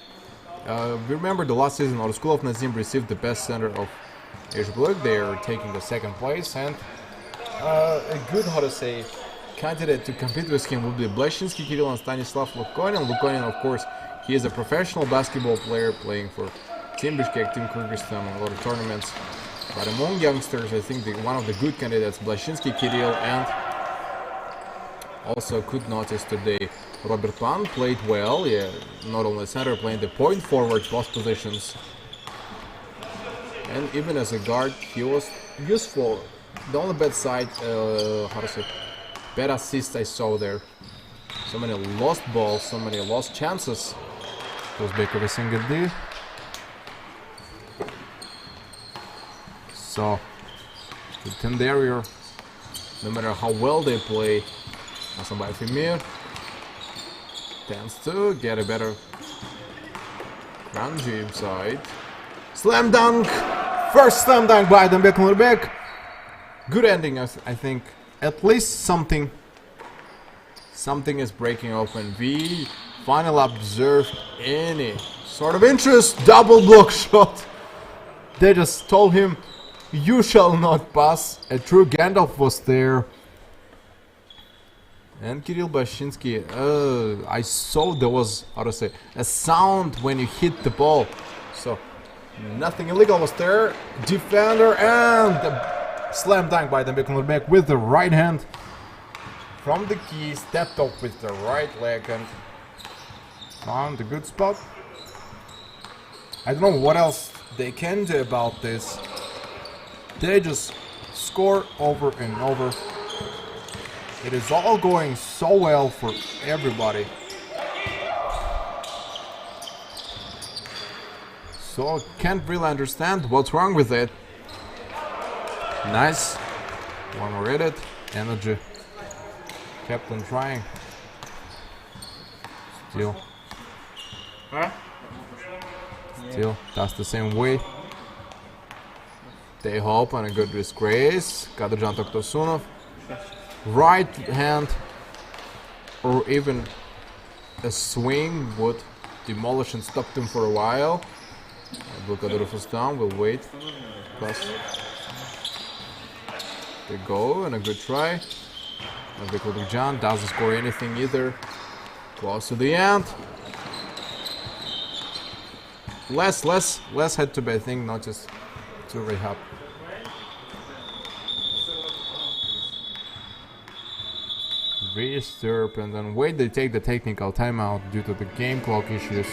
We remember the last season, our School of Nazim received the best center of Asia Pro League. They are taking the 2nd place, and a good, how to say, candidate to compete with him would be Blashinsky, Kirill, and Stanislav Lukonin. Lukonin, of course, he is a professional basketball player playing for Team Bishkek, Team Kyrgyzstan, and a lot of tournaments. But among youngsters, I think one of the good candidates, Blashinsky, Kirill, and also could notice today Robert Pan played well. Yeah, not only center, playing the point forward, both positions. And even as a guard, he was useful. The only bad side, how to say, bad assist I saw there. So many lost balls, so many lost chances. Goes back of a single D. So, the team there, no matter how well they play, Hasanbay Femir tends to get a better Kranji inside. Slam dunk! First slam dunk by Dembek Nurbek. Good ending, I think. At least something is breaking open. We finally observed any sort of interest. Double block shot. They just told him, you shall not pass. A true Gandalf was there. And Kirill Blashinsky, I saw there was, how to say, a sound when you hit the ball. So, nothing illegal was there. Defender and the slam dunk by the Nurbek with the right hand. From the key, stepped up with the right leg and found a good spot. I don't know what else they can do about this. They just score over and over. It is all going so well for everybody. So can't really understand what's wrong with it. Nice. One more edit. Energy. Kept on trying. Still. Still, that's the same way. They hope on a good disgrace. Kadırcan Toktosunov. Right hand or even a swing would demolish and stop them for a while. Abdulkadirov is down, we'll wait. Plus, they go and a good try. Abdulkadirjan doesn't score anything either. Close to the end. Less had to be, I think, not just to rehab. Disturb and then wait, they take the technical timeout due to the game clock issues.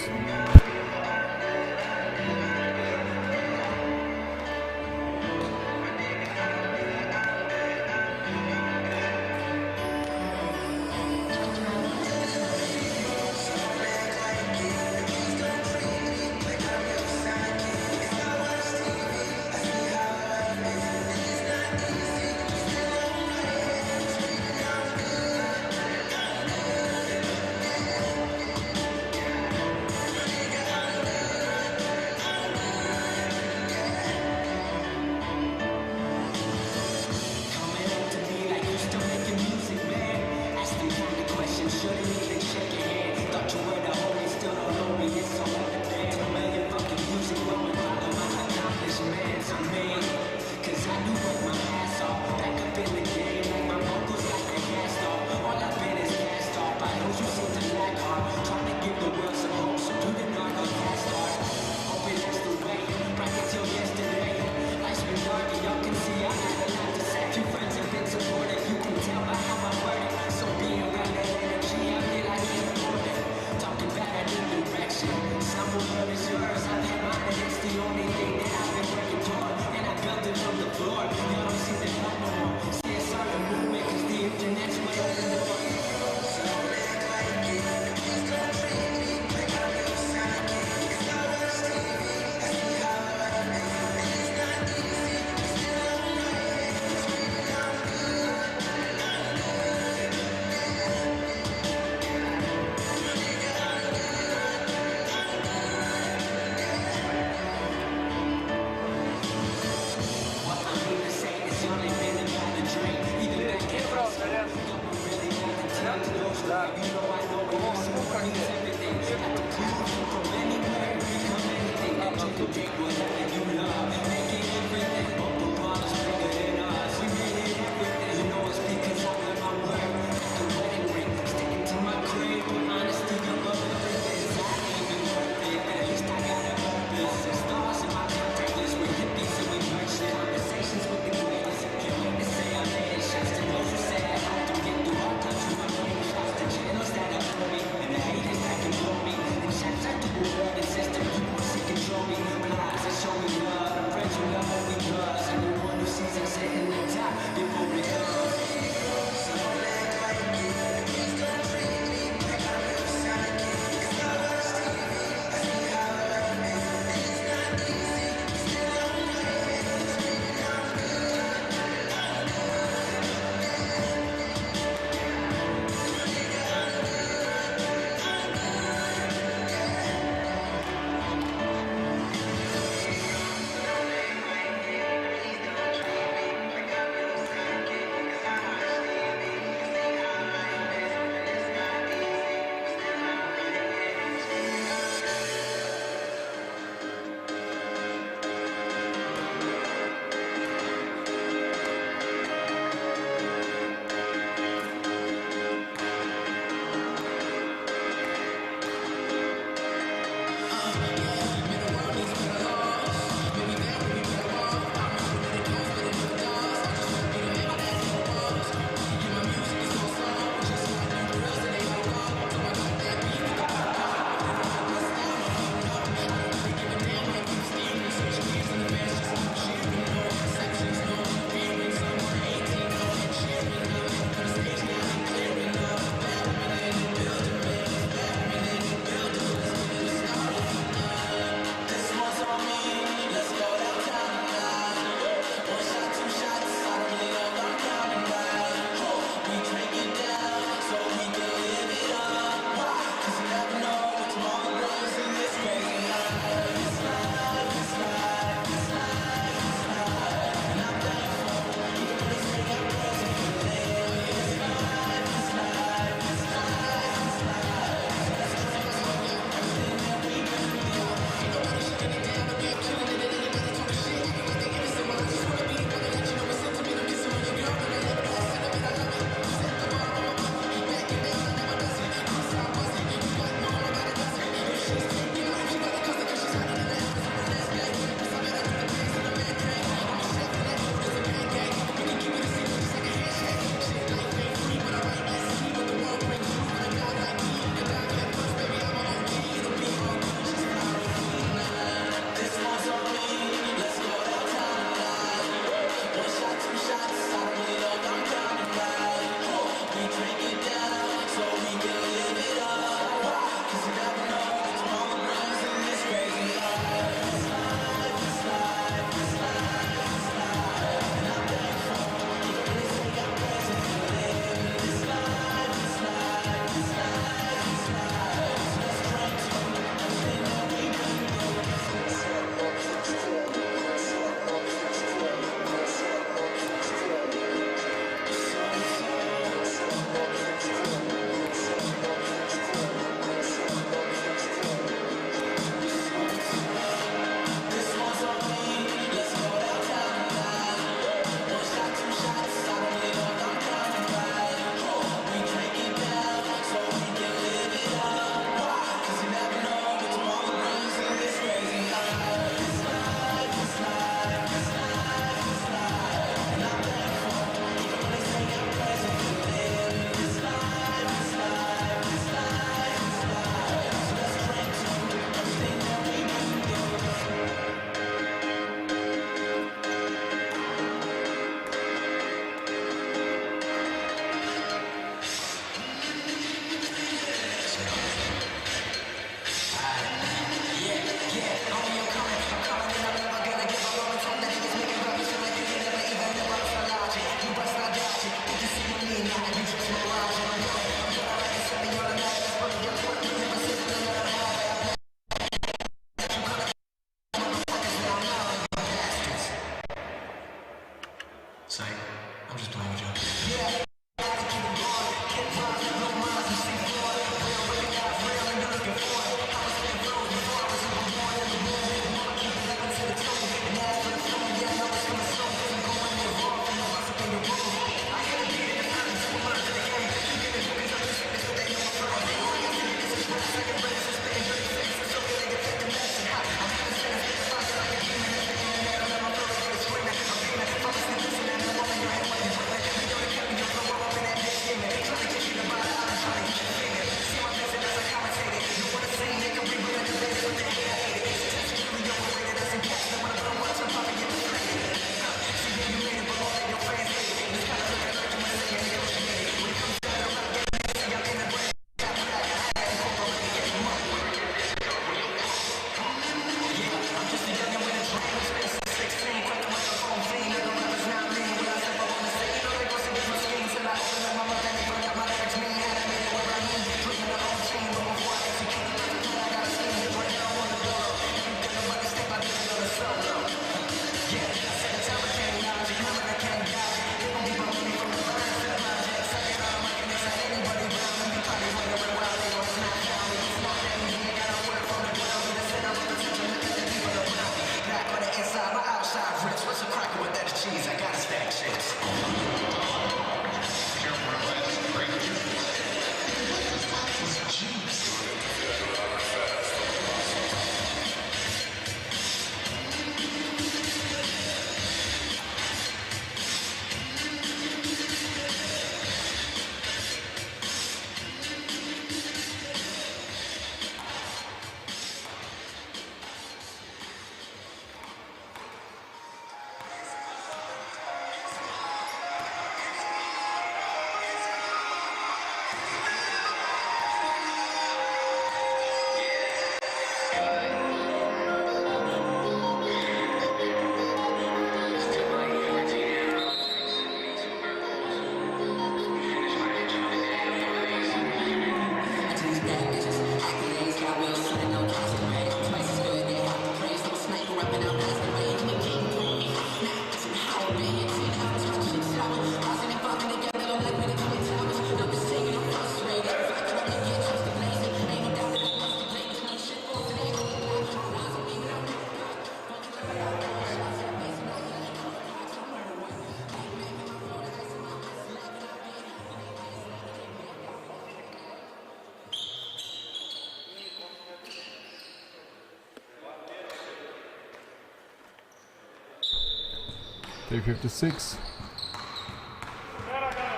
3:56.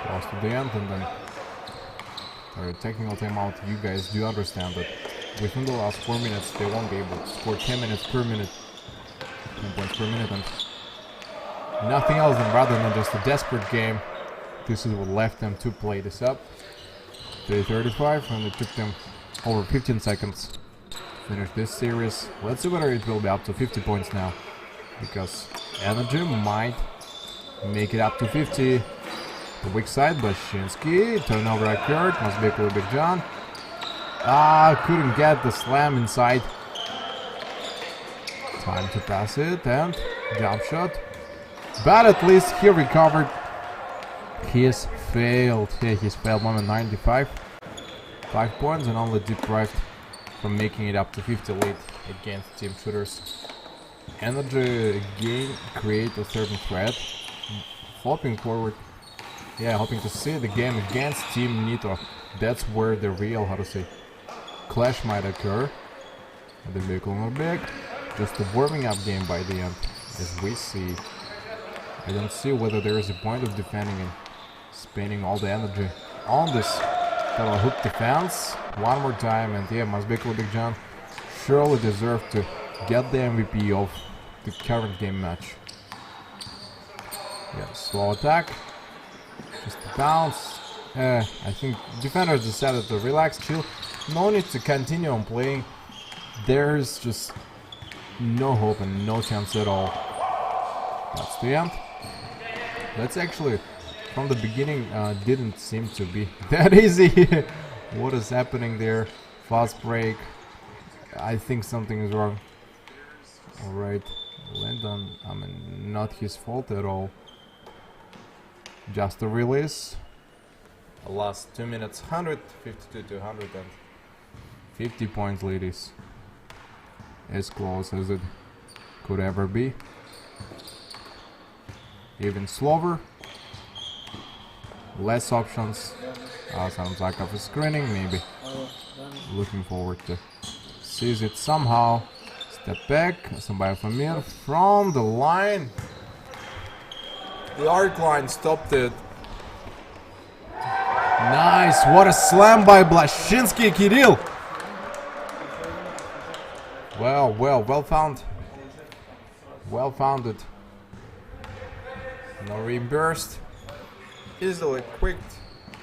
Close to the end, and then technical timeout. You guys do understand that within the last 4 minutes they won't be able to score 10 minutes per minute, 10 points per minute, and nothing else than rather than just a desperate game. This is what left them to play this up. 3:35, and it took them over 15 seconds to finish this series. Let's see whether it will be up to 50 points now, because Energy might make it up to 50. The weak side, Blashinsky, turnover occurred, must be a little big John. Couldn't get the slam inside. Time to pass it, and jump shot. But at least he recovered. He's failed. Yeah, he's failed moment 95. 5 points and only deprived from making it up to 50 lead against team shooters. Energy again create a certain threat. Flopping forward. Yeah, hoping to see the game against Team Nito. That's where the real, how to say, clash might occur. The vehicle not big. Just a warming up game by the end, as we see. I don't see whether there is a point of defending and spending all the energy on this double hook defense. One more time, and yeah, must be Big John surely deserved to get the MVP of the current game match. Yeah, slow attack. Just a bounce. I think defenders decided to relax, chill. No need to continue on playing. There's just no hope and no chance at all. That's the end. That's actually, from the beginning, didn't seem to be that easy. What is happening there? Fast break. I think something is wrong. Alright, Landon, I mean, not his fault at all. Just a release. The last 2 minutes, 152 to 150 points lead is as close as it could ever be. Even slower. Less options. Sounds like of a screening, maybe. Looking forward to seize it somehow. Step back, somebody from here, from the line. The arc line stopped it. Nice, what a slam by Blashinsky, Kirill. Well found. Well founded. No reimbursed. Easily quicked,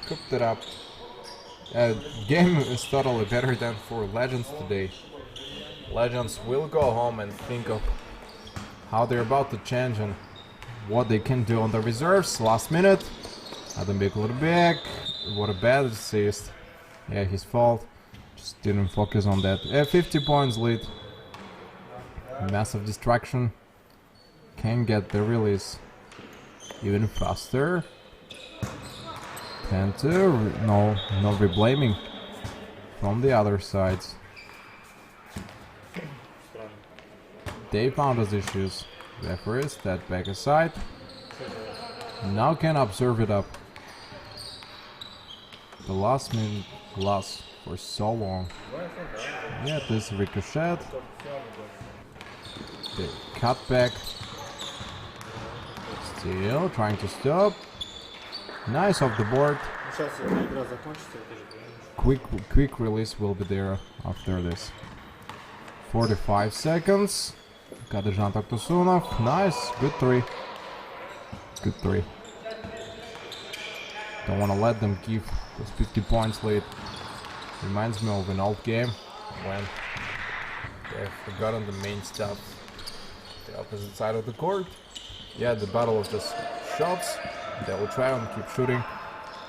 cooked it up. Game is totally better than for Legends today. Legends will go home and think of how they're about to change and what they can do on the reserves. Last minute. Adam Big little back. What a bad assist. Yeah, his fault. Just didn't focus on that. 50 points lead. Massive distraction. Can get the release even faster. 10-2. No reblaming from the other sides. They found us issues. Referee step back aside. Now can observe it up. The last minute lost for so long. Yeah, this ricochet. The cutback. Still trying to stop. Nice off the board. Quick release will be there after this. 45 seconds. Kadejan Taktusunov. Nice. Good three. Good three. Don't want to let them give those 50 points lead. Reminds me of an old game when they've forgotten the main stuff. The opposite side of the court. Yeah, the battle of just shots. They will try and keep shooting.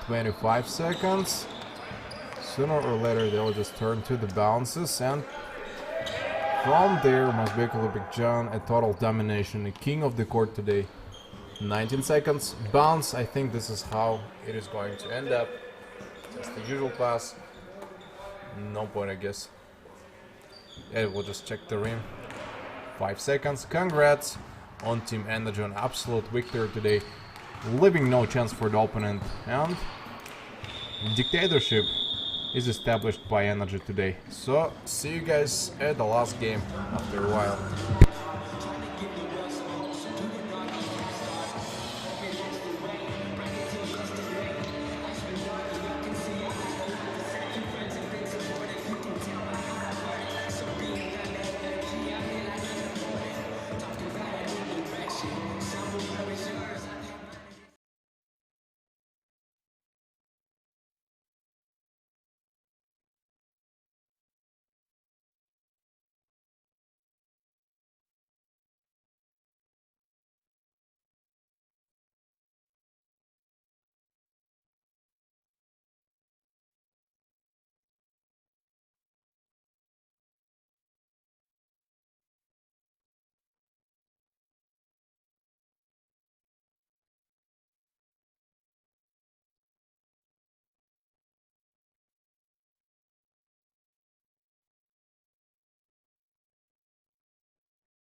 25 seconds. Sooner or later they will just turn to the bounces, and from there must be Big John, a total domination, a king of the court today. 19 seconds, bounce. I think this is how it is going to end up. Just the usual pass. No point, I guess. Yeah, we'll just check the rim. 5 seconds. Congrats on Team Energy, an absolute victory today, leaving no chance for the opponent, and dictatorship is established by Energy today. So see you guys at the last game after a while.